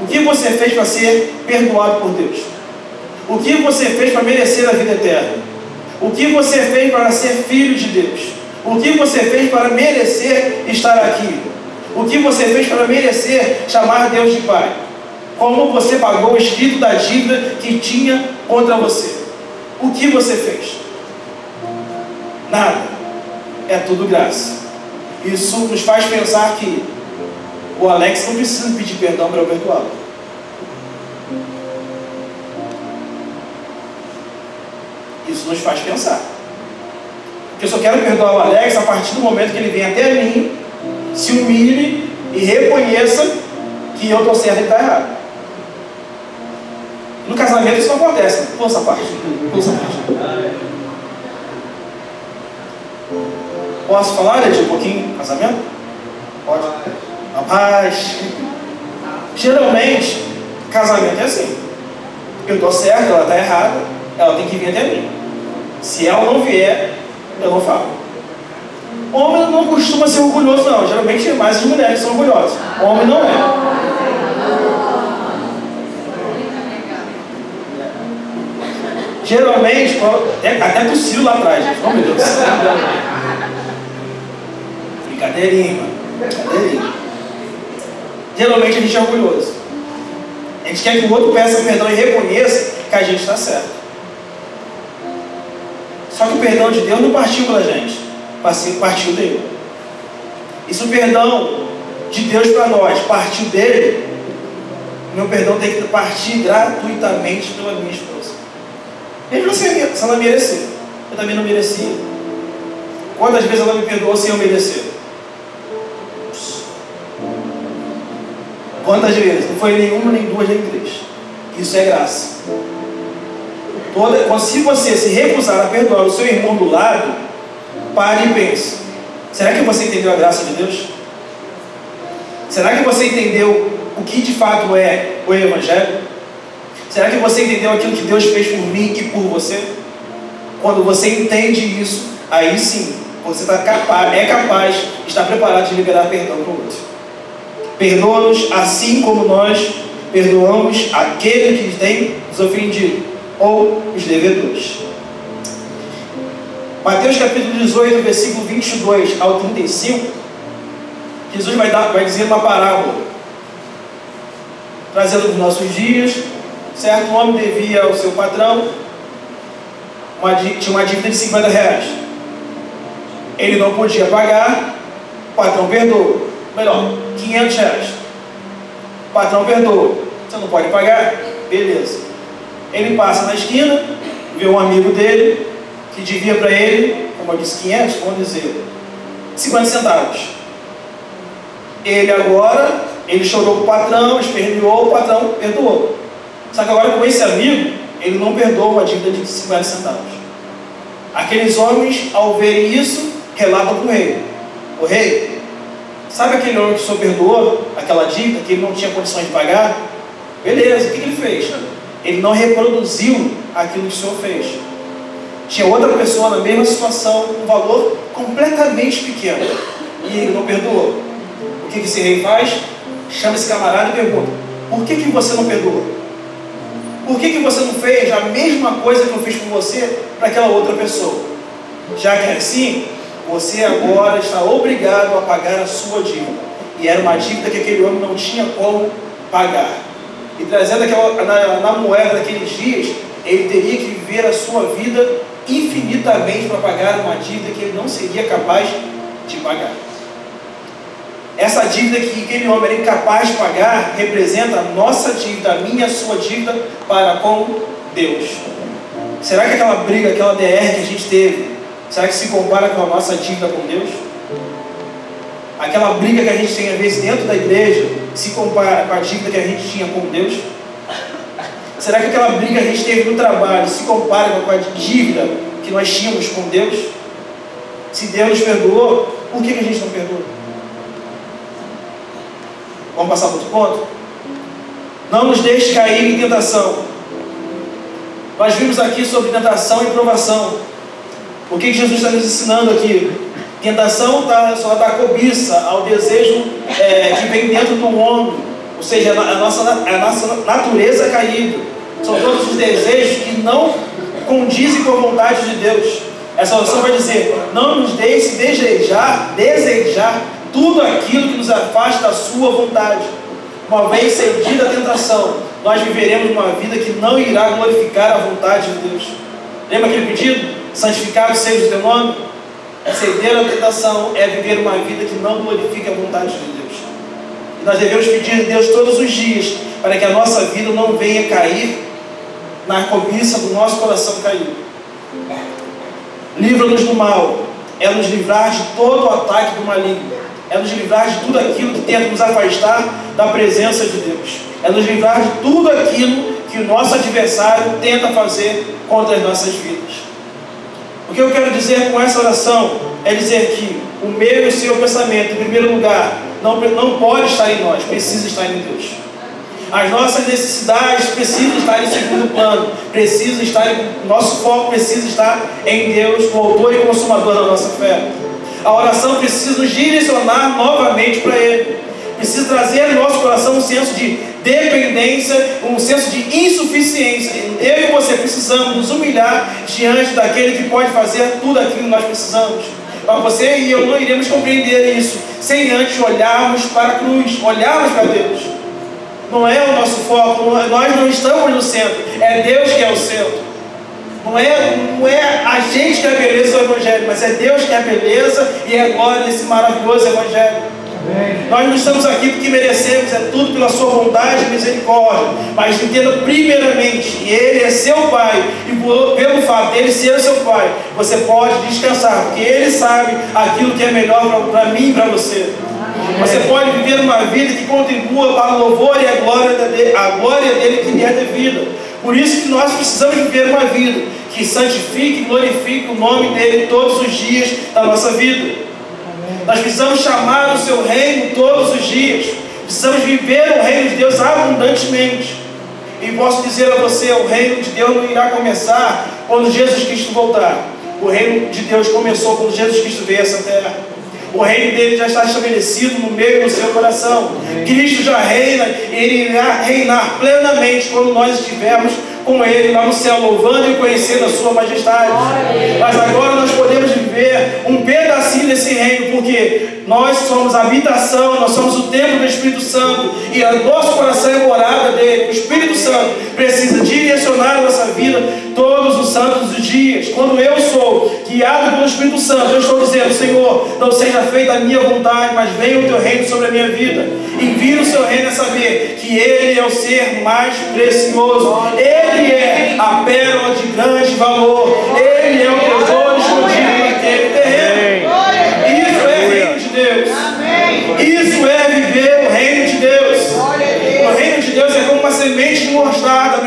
O que você fez para ser perdoado por Deus? O que você fez para merecer a vida eterna? O que você fez para ser filho de Deus? O que você fez para merecer estar aqui? O que você fez para merecer chamar Deus de Pai? Como você pagou o escrito da dívida que tinha contra você? O que você fez? Nada. É tudo graça. Isso nos faz pensar que o Alex não precisa pedir perdão para eu perdoá-lo. Isso nos faz pensar. Porque eu só quero perdoar o Alex a partir do momento que ele vem até mim, se humilhe e reconheça que eu estou certo e ele está errado. No casamento isso não acontece. Né? Pula essa parte. Posso falar, Ed, um pouquinho do casamento? Pode? Rapaz, geralmente, casamento é assim. Eu estou certo, ela está errada, ela tem que vir até mim. Se ela não vier, eu não falo. Homem não costuma ser orgulhoso, não. Geralmente é mais as mulheres que são orgulhosas. Homem não é. Geralmente, até tossiu lá atrás, gente. Oh, meu Deus do céu. Brincadeirinha, mano. Brincadeirinha. Geralmente a gente é orgulhoso. A gente quer que o outro peça perdão e reconheça que a gente está certo. Só que o perdão de Deus não partiu pela gente, partiu dele. E se o perdão de Deus para nós partiu dele, meu perdão tem que partir gratuitamente pela minha esposa. Mesmo se ela merecer. Eu também não merecia. Quantas vezes ela me perdoou sem eu merecer? Quantas vezes? Não foi nenhuma, nem duas, nem três. Isso é graça. Se você se recusar a perdoar o seu irmão do lado, pare e pense: será que você entendeu a graça de Deus? Será que você entendeu o que de fato é o Evangelho? Será que você entendeu aquilo que Deus fez por mim e por você? Quando você entende isso, aí sim, você é capaz, está preparado de liberar perdão para o outro. Perdoa-nos assim como nós perdoamos aquele que tem nos ofendido, ou os devedores. Mateus capítulo 18, versículo 22 ao 35, Jesus vai dizer uma parábola, trazendo dos nossos dias. Certo homem devia ao seu patrão tinha uma dívida de 50 reais. Ele não podia pagar, o patrão perdoa. Melhor, 500 reais. O patrão perdoa. Você não pode pagar? Beleza. Ele passa na esquina, vê um amigo dele, que devia para ele, como eu disse, 500, vamos dizer, 50 centavos. Ele chorou com o patrão, esperneou, o patrão perdoou. Só que agora com esse amigo, ele não perdoa a dívida de 50 centavos. Aqueles homens, ao verem isso, relatam para o rei. O rei, sabe aquele homem que o senhor perdoou aquela dívida, que ele não tinha condições de pagar? Beleza, o que ele fez? Ele não reproduziu aquilo que o senhor fez. Tinha outra pessoa na mesma situação, com um valor completamente pequeno, e ele não perdoou. O que esse rei faz? Chama esse camarada e pergunta: por que você não perdoou? Por que você não fez a mesma coisa que eu fiz com você para aquela outra pessoa? Já que é assim, você agora está obrigado a pagar a sua dívida. E era uma dívida que aquele homem não tinha como pagar. E trazendo na moeda daqueles dias, ele teria que viver a sua vida infinitamente para pagar uma dívida que ele não seria capaz de pagar. Essa dívida que aquele homem era incapaz de pagar representa a nossa dívida, a minha, a sua dívida para com Deus. Será que aquela briga, aquela DR que a gente teve, será que se compara com a nossa dívida com Deus? Aquela briga que a gente tem às vezes dentro da igreja se compara com a dívida que a gente tinha com Deus? Será que aquela briga que a gente teve no trabalho se compara com a dívida que nós tínhamos com Deus? Se Deus nos perdoou, por que a gente não perdoa? Vamos passar para outro ponto? Não nos deixe cair em tentação. Nós vimos aqui sobre tentação e provação. O que Jesus está nos ensinando aqui? Tentação só da cobiça, ao desejo que vem dentro do homem, ou seja, a nossa natureza caída. São todos os desejos que não condizem com a vontade de Deus. Essa oração vai dizer: não nos deixe desejar tudo aquilo que nos afasta da sua vontade. Uma vez cedida a tentação, nós viveremos uma vida que não irá glorificar a vontade de Deus. Lembra aquele pedido? Santificado seja o teu nome. Ceder à tentação é viver uma vida que não glorifica a vontade de Deus. E nós devemos pedir a Deus todos os dias para que a nossa vida não venha cair na cobiça do nosso coração caído. Livra-nos do mal, é nos livrar de todo o ataque do maligno, é nos livrar de tudo aquilo que tenta nos afastar da presença de Deus, é nos livrar de tudo aquilo que o nosso adversário tenta fazer contra as nossas vidas. O que eu quero dizer com essa oração é dizer que o meu e o seu pensamento, em primeiro lugar, não pode estar em nós, precisa estar em Deus. As nossas necessidades precisam estar em segundo plano, nosso foco precisa estar em Deus, o autor e consumador da nossa fé. A oração precisa nos direcionar novamente para Ele. Precisa trazer no nosso coração um senso de dependência, um senso de insuficiência. Eu e você precisamos nos humilhar diante daquele que pode fazer tudo aquilo que nós precisamos. Mas você e eu não iremos compreender isso sem antes olharmos para a cruz, olharmos para Deus. Não é o nosso foco, nós não estamos no centro, é Deus que é o centro. Não é a gente que é a beleza do Evangelho, mas é Deus que é a beleza e a glória desse maravilhoso Evangelho. Amém. Nós não estamos aqui porque merecemos, é tudo pela sua bondade e misericórdia. Mas entenda primeiramente, Ele é seu Pai, e pelo fato dele ser o seu Pai, você pode descansar, porque Ele sabe aquilo que é melhor para mim e para você. Você pode viver uma vida que contribua para o louvor e a glória dele que lhe é devida. Por isso que nós precisamos viver uma vida que santifique e glorifique o nome dele todos os dias da nossa vida. Nós precisamos chamar o seu reino todos os dias. Precisamos viver o reino de Deus abundantemente. E posso dizer a você, o reino de Deus não irá começar quando Jesus Cristo voltar. O reino de Deus começou quando Jesus Cristo veio a essa terra. O reino dele já está estabelecido no meio do seu coração. Cristo já reina e ele irá reinar plenamente quando nós estivermos com ele lá no céu, louvando e conhecendo a sua majestade. Mas agora nós podemos viver um pedacinho desse reino, porque nós somos a habitação, nós somos o templo do Espírito Santo, e o nosso coração é morada dele. O Espírito Santo precisa direcionar a nossa vida todos os santos dos dias dias, quando eu sou guiado pelo Espírito Santo, eu estou dizendo: Senhor, não seja feita a minha vontade, mas venha o teu reino sobre a minha vida. Envie o seu reino a saber que Ele é o ser mais precioso. Ele é a pérola de grande valor. Ele é o tesouro escondido naquele terreno. Isso é reino de Deus. Isso é viver o reino de Deus. O reino de Deus é como uma semente de mostarda, a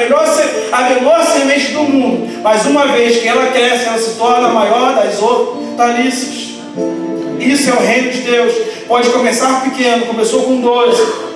menor semente do mundo. Mas uma vez que ela cresce, ela se torna a maior das hortaliças. Isso é o reino de Deus. Pode começar pequeno, começou com 12.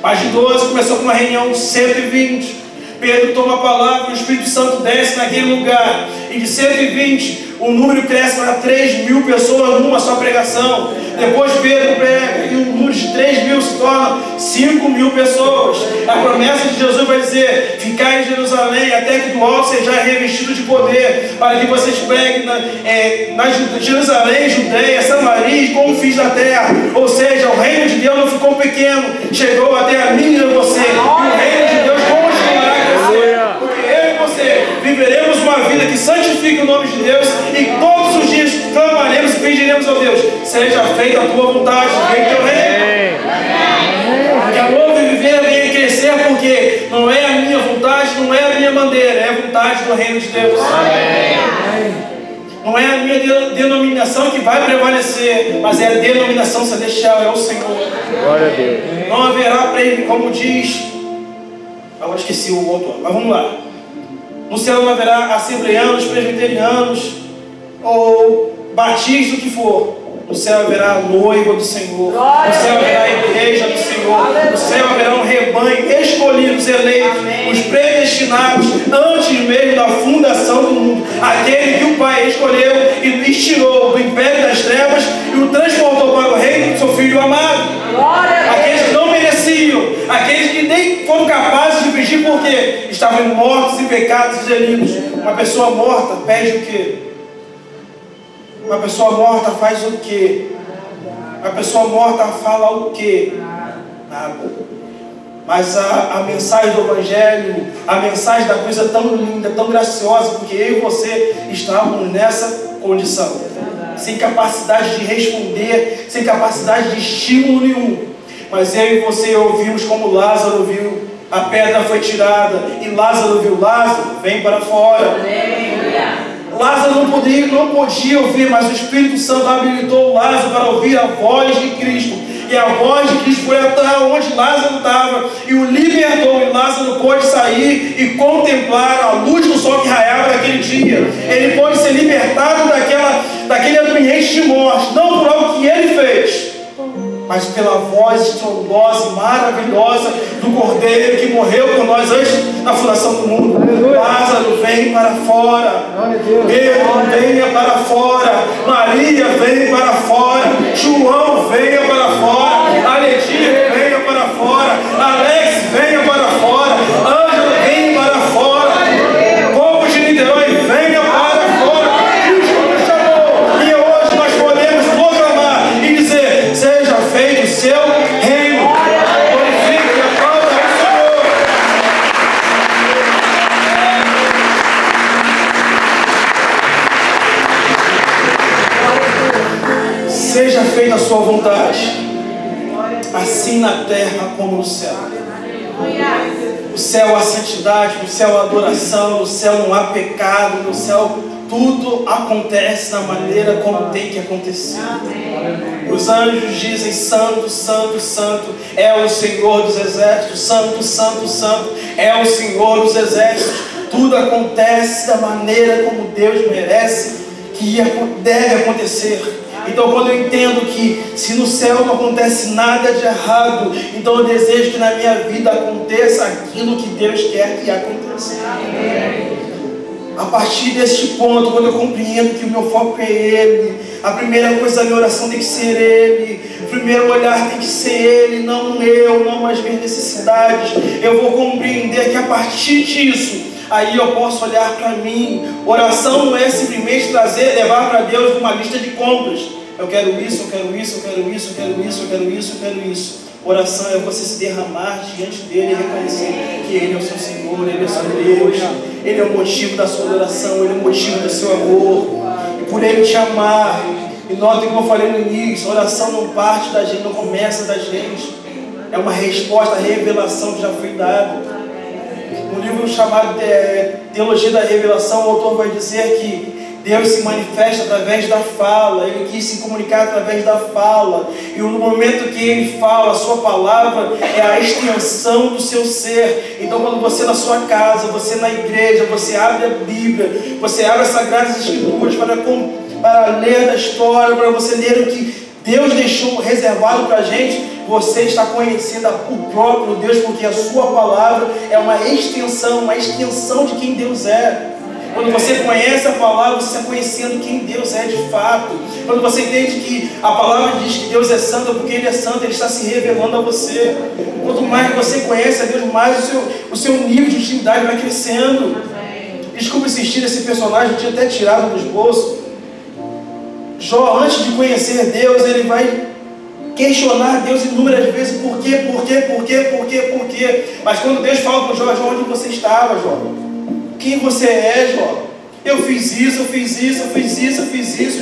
Mas de 12 começou com uma reunião de 120. Pedro toma a palavra e o Espírito Santo desce naquele lugar. E de 120, o número cresce para 3.000 pessoas numa só pregação. Depois Pedro prega e o número de 3.000 se torna 5.000 pessoas. A promessa de Jesus vai dizer: ficai em Jerusalém até que do alto seja revestido de poder, para que vocês preguem na Jerusalém, Judeia, Samaria, como fiz na terra. Ou seja, o reino de Deus não ficou pequeno, chegou até a mim e a você. E o reino de Deus continuará a crescer, porque eu e você viveremos uma vida que santifique o nome de Deus, e todos os dias clamaremos e pediremos ao Deus: seja feita a tua vontade, venha o teu reino. Que a novo viver venha crescer, porque não é a minha vontade, não é a minha bandeira, é a vontade do reino de Deus. Não é a minha denominação que vai prevalecer, mas é a denominação celestial, é o Senhor. Glória a Deus. Não haverá, como diz, agora esqueci o autor, mas vamos lá. No céu não haverá assembleanos, presbiterianos ou batistas, o que for. No céu haverá a noiva do Senhor. No céu haverá a igreja do Senhor. No céu haverá um rebanho, escolhidos, eleitos, os predestinados antes mesmo da fundação do mundo. Aquele que o Pai escolheu e os tirou do império das trevas e o transportou para o reino do seu Filho amado. Aqueles que não mereciam, aqueles que nem foram capazes de pedir porque estavam mortos em pecados e delitos. Uma pessoa morta pede o quê? Uma pessoa morta faz o quê? Uma pessoa morta fala o quê? Nada. Mas a mensagem do Evangelho, a mensagem da coisa tão linda, tão graciosa, porque eu e você estávamos nessa condição, sem capacidade de responder, sem capacidade de estímulo nenhum. Mas eu e você ouvimos como Lázaro ouviu: a pedra foi tirada, e Lázaro viu: Lázaro, vem para fora. Lázaro não podia ouvir, mas o Espírito Santo habilitou Lázaro para ouvir a voz de Cristo. E a voz de Cristo foi até onde Lázaro estava e o libertou. E Lázaro pôde sair e contemplar a luz do sol que raiava naquele dia. Ele pôde ser libertado daquele ambiente de morte, não por algo que ele fez, mas pela voz estrondosa e maravilhosa do Cordeiro que morreu por nós antes da fundação do mundo. Lázaro, vem para fora. Pedro, venha para fora. Maria, venha para fora. João, venha para fora. Aledir, venha para fora. Alex, venha para fora. Ângelo, venha para fora. Povo de Niterói, venha para fora. Cristo nos chamou e hoje nós podemos proclamar e dizer: seja feito o seu reino. Glorifique e aplauda o Senhor. Seja feita a sua vontade, assim na terra como no céu. No céu há santidade, no céu há adoração, no céu não há pecado, no céu tudo acontece da maneira como tem que acontecer. Os anjos dizem: santo, santo, santo é o Senhor dos exércitos. Santo, santo, santo é o Senhor dos exércitos. Tudo acontece da maneira como Deus merece que deve acontecer. Então, quando eu entendo que se no céu não acontece nada de errado, então eu desejo que na minha vida aconteça aquilo que Deus quer que aconteça. A partir deste ponto, quando eu compreendo que o meu foco é Ele, a primeira coisa da minha oração tem que ser Ele, o primeiro olhar tem que ser Ele, não eu, não as minhas necessidades. Eu vou compreender que a partir disso, aí eu posso olhar para mim. Oração não é simplesmente levar para Deus uma lista de compras. Eu quero isso, eu quero isso, eu quero isso, eu quero isso, eu quero isso, eu quero isso. Oração é você se derramar diante dele e reconhecer que Ele é o seu Senhor, Ele é o seu Deus. Ele é o motivo da sua adoração, Ele é o motivo do seu amor. E por Ele te amar, e notem como eu falei no início, a oração não parte da gente, não começa da gente. É uma resposta à revelação que já foi dada. No livro chamado Teologia da Revelação, o autor vai dizer que Deus se manifesta através da fala. Ele quis se comunicar através da fala. E no momento que Ele fala, a sua palavra é a extensão do seu ser. Então quando você na sua casa, você na igreja, você abre a Bíblia, você abre as Sagradas Escrituras para ler da história, para você ler o que Deus deixou reservado para a gente, você está conhecendo o próprio Deus, porque a sua palavra é uma extensão de quem Deus é. Quando você conhece a palavra, você está conhecendo quem Deus é de fato. Quando você entende que a palavra diz que Deus é santo, porque Ele é santo, Ele está se revelando a você. Quanto mais você conhece a Deus, mais o seu nível de intimidade vai crescendo. Desculpa insistir nesse personagem, eu tinha até tirado dos bolsos. Jó, antes de conhecer Deus, ele vai questionar Deus inúmeras vezes. Por quê? Mas quando Deus fala para Jó, onde você estava, Jó? Quem você é, Jó? Eu fiz isso,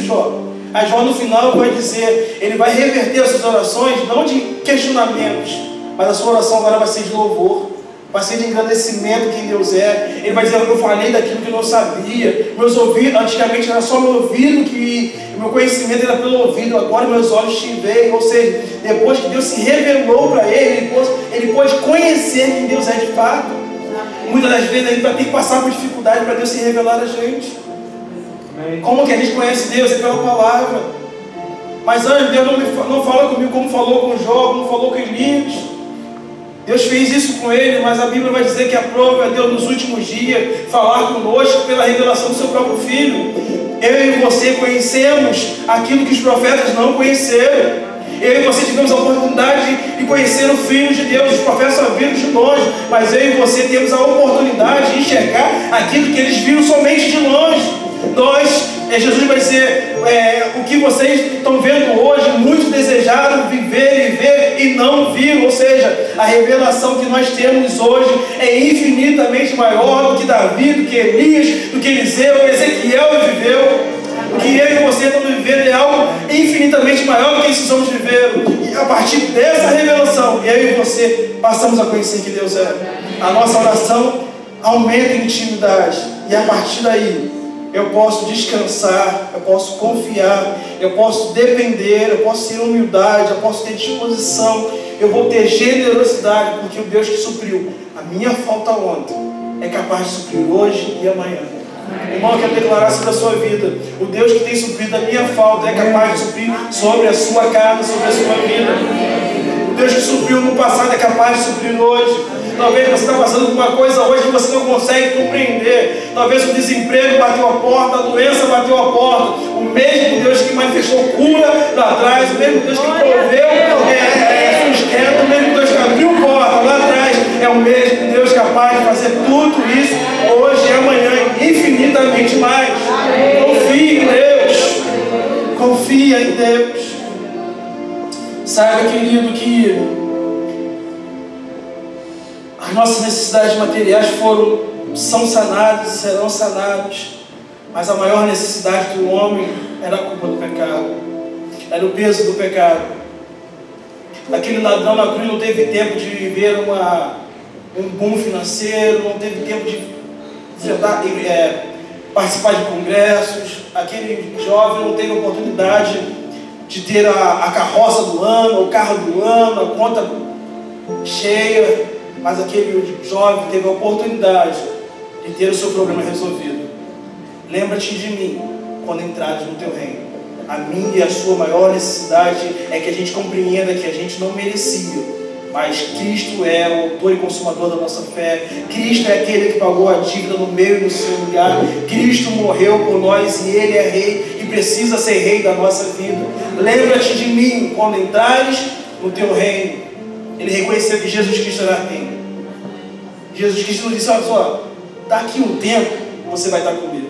Jó. Aí Jó no final vai dizer, ele vai reverter as suas orações, não de questionamentos, mas a sua oração agora vai ser de louvor, vai ser de engrandecimento quem Deus é. Ele vai dizer, eu falei daquilo que eu não sabia. Meus ouvidos, antigamente era só meu ouvido, meu conhecimento era pelo ouvido, agora meus olhos te veem. Ou seja, depois que Deus se revelou para ele pôde conhecer quem Deus é de fato. Muitas das vezes a gente vai ter que passar por dificuldade para Deus se revelar a gente. Como que a gente conhece Deus? É pela palavra. Mas antes, Deus não fala comigo como falou com Jó, como falou com Elias. Deus fez isso com ele, mas a Bíblia vai dizer que aprova a Deus nos últimos dias falar conosco pela revelação do seu próprio Filho. Eu e você conhecemos aquilo que os profetas não conheceram. Eu e você tivemos a oportunidade de conhecer o Filho de Deus. Os profetas só viram de longe, mas eu e você temos a oportunidade de enxergar aquilo que eles viram somente de longe. Jesus vai dizer, o que vocês estão vendo hoje, muitos desejaram viver e não viram. Ou seja, a revelação que nós temos hoje é infinitamente maior do que Davi, do que Elias, do que Eliseu, Ezequiel viveu. O que eu e você estamos vivendo é algo infinitamente maior do que esses homens viveram. E a partir dessa revelação, eu e você passamos a conhecer que Deus é. A nossa oração aumenta em intimidade. E a partir daí, eu posso descansar, eu posso confiar, eu posso depender, eu posso ter humildade, eu posso ter disposição, eu vou ter generosidade, porque o Deus que supriu a minha falta ontem é capaz de suprir hoje e amanhã. Irmão, eu quero declarar sobre a sua vida: o Deus que tem suprido a minha falta é capaz de suprir sobre a sua casa, sobre a sua vida. O Deus que supriu no passado é capaz de suprir hoje. Talvez você está passando por uma coisa hoje que você não consegue compreender. Talvez o desemprego bateu a porta, a doença bateu a porta. O mesmo Deus que manifestou cura lá atrás, o mesmo Deus que proveu sustento, o mesmo Deus que abriu porta lá atrás, é o mesmo Deus capaz de fazer tudo isso hoje e amanhã, infinitamente mais. Confie em Deus. Confia em Deus. Saiba, querido, que as nossas necessidades materiais são sanadas e serão sanadas, mas a maior necessidade do homem era a culpa do pecado, era o peso do pecado. Aquele ladrão na cruz não teve tempo de viver um boom financeiro, não teve tempo de participar de congressos. Aquele jovem não teve oportunidade de ter a carroça do ano, o carro do ano, a conta cheia. Mas aquele jovem teve a oportunidade de ter o seu problema resolvido. Lembra-te de mim quando entrares no teu reino. A minha e a sua maior necessidade é que a gente compreenda que a gente não merecia, mas Cristo é o autor e consumador da nossa fé. Cristo é aquele que pagou a dívida no meu e no seu lugar. Cristo morreu por nós e Ele é rei e precisa ser rei da nossa vida. Lembra-te de mim quando entrares no teu reino. Ele reconheceu que Jesus Cristo era rei. Jesus Cristo não disse: olha só, daqui um tempo você vai estar comigo.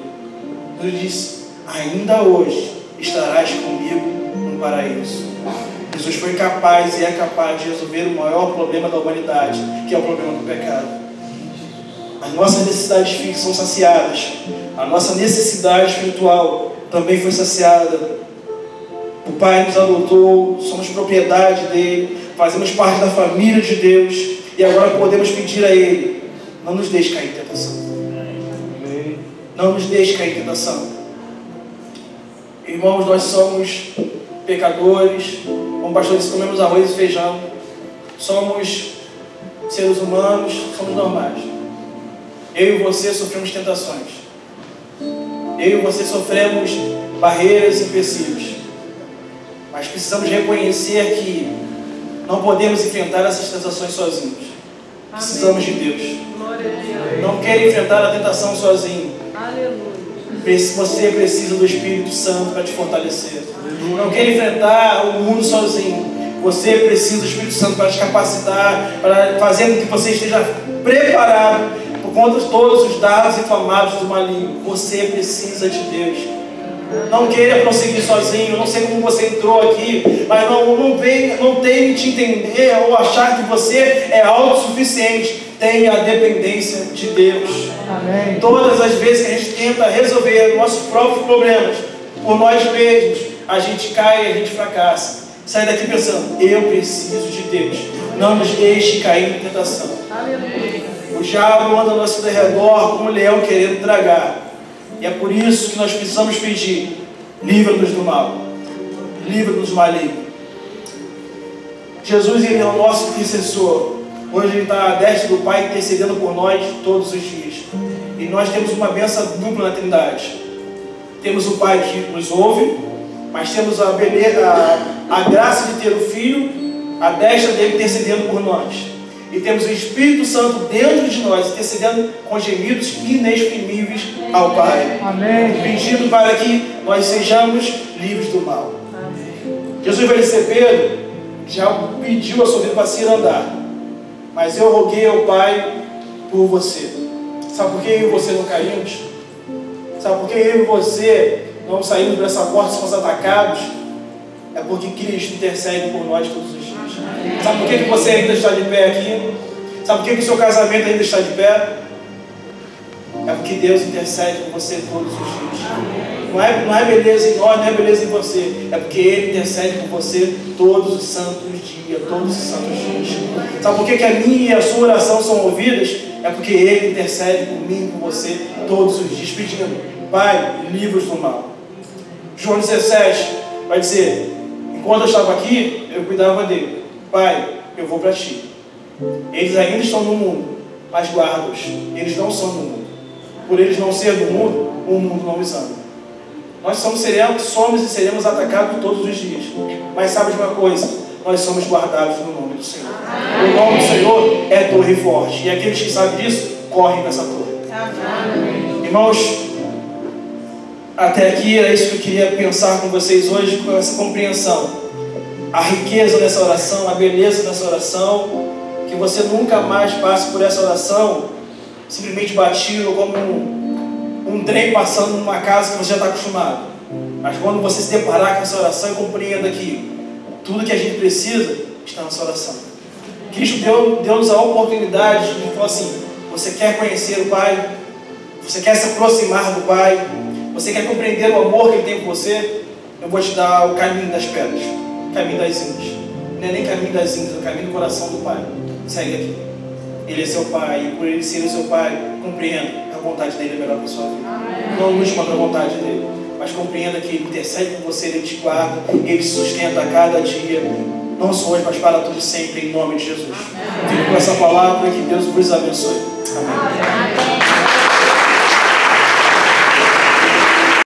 Ele disse: ainda hoje estarás comigo no paraíso. Jesus foi capaz e é capaz de resolver o maior problema da humanidade, que é o problema do pecado. A As nossas necessidades físicas são saciadas. A nossa necessidade espiritual também foi saciada. O Pai nos adotou, somos propriedade dele, fazemos parte da família de Deus e agora podemos pedir a Ele: não nos deixe cair em tentação. Não nos deixe cair em tentação. Irmãos, nós somos pecadores, como o pastor disse, comemos arroz e feijão, somos seres humanos, somos normais. Eu e você sofremos tentações. Eu e você sofremos barreiras e empecilhos. Mas precisamos reconhecer que não podemos enfrentar essas tentações sozinhos. Precisamos de Deus. Não quer enfrentar a tentação sozinho. Você precisa do Espírito Santo para te fortalecer. Não quer enfrentar o mundo sozinho. Você precisa do Espírito Santo para te capacitar, para fazer com que você esteja preparado por conta de todos os dardos inflamados do maligno. Você precisa de Deus. Não queira prosseguir sozinho. Não sei como você entrou aqui, mas não tente entender ou achar que você é autossuficiente. Tenha a dependência de Deus. Amém. Todas as vezes que a gente tenta resolver nossos próprios problemas por nós mesmos, a gente cai e a gente fracassa. Sai daqui pensando: eu preciso de Deus. Não nos deixe cair em tentação. Amém. O diabo anda ao nosso redor como um leão querendo tragar. E é por isso que nós precisamos pedir: livra-nos do mal, livra-nos do maligno. Jesus, Ele é o nosso intercessor. Hoje Ele está à destra do Pai, intercedendo por nós todos os dias. E nós temos uma bênção dupla na Trindade. Temos o Pai que nos ouve, mas temos a beleza, a graça de ter o Filho à destra dele intercedendo por nós. E temos o Espírito Santo dentro de nós, intercedendo com gemidos inexprimíveis ao Pai. Amém. Pedindo para que nós sejamos livres do mal. Amém. Jesus vai dizer: Pedro já pediu a sua vida para se andar, mas eu roguei ao Pai por você. Sabe por que eu e você não caímos? Sabe por que eu e você não saímos por essa porta e somos atacados? É porque Cristo intercede por nós todos os dias. Sabe por que você ainda está de pé aqui? Sabe por que o seu casamento ainda está de pé? É porque Deus intercede por você todos os dias. Não é beleza em nós, não é beleza em você. É porque Ele intercede por você todos os santos dias, todos os santos dias. Sabe por que a minha e a sua oração são ouvidas? É porque Ele intercede por mim e por você todos os dias, pedindo: Pai, livra-nos do mal. João 17 vai dizer: enquanto eu estava aqui, eu cuidava dele. Pai, eu vou para ti. Eles ainda estão no mundo, mas guarda-os. Eles não são do mundo. Por eles não ser do mundo, o mundo não os ama. Nós somos e seremos atacados todos os dias. Mas sabe de uma coisa? Nós somos guardados no nome do Senhor. O nome do Senhor é torre forte. E aqueles que sabem disso, correm nessa torre. Irmãos, até aqui era isso que eu queria pensar com vocês hoje, com essa compreensão. A riqueza dessa oração, a beleza dessa oração, que você nunca mais passe por essa oração simplesmente batido como um trem passando numa casa que você já está acostumado. Mas quando você se deparar com essa oração, compreenda que tudo que a gente precisa está nessa oração. Cristo deu-nos a oportunidade de falar assim: você quer conhecer o Pai? Você quer se aproximar do Pai? Você quer compreender o amor que Ele tem por você? Eu vou te dar o caminho das pedras, o caminho das índias. Não é nem caminho das índias, é o caminho do coração do Pai. Segue aqui. Ele é seu Pai, e por Ele ser o seu Pai, compreenda que a vontade dEle é melhor que a sua vida. Não lute contra a vontade dEle, mas compreenda que Ele intercede por você, Ele te guarda, Ele te sustenta a cada dia, não só hoje, mas para tudo sempre, em nome de Jesus. Fique com essa palavra, que Deus vos abençoe. Amém.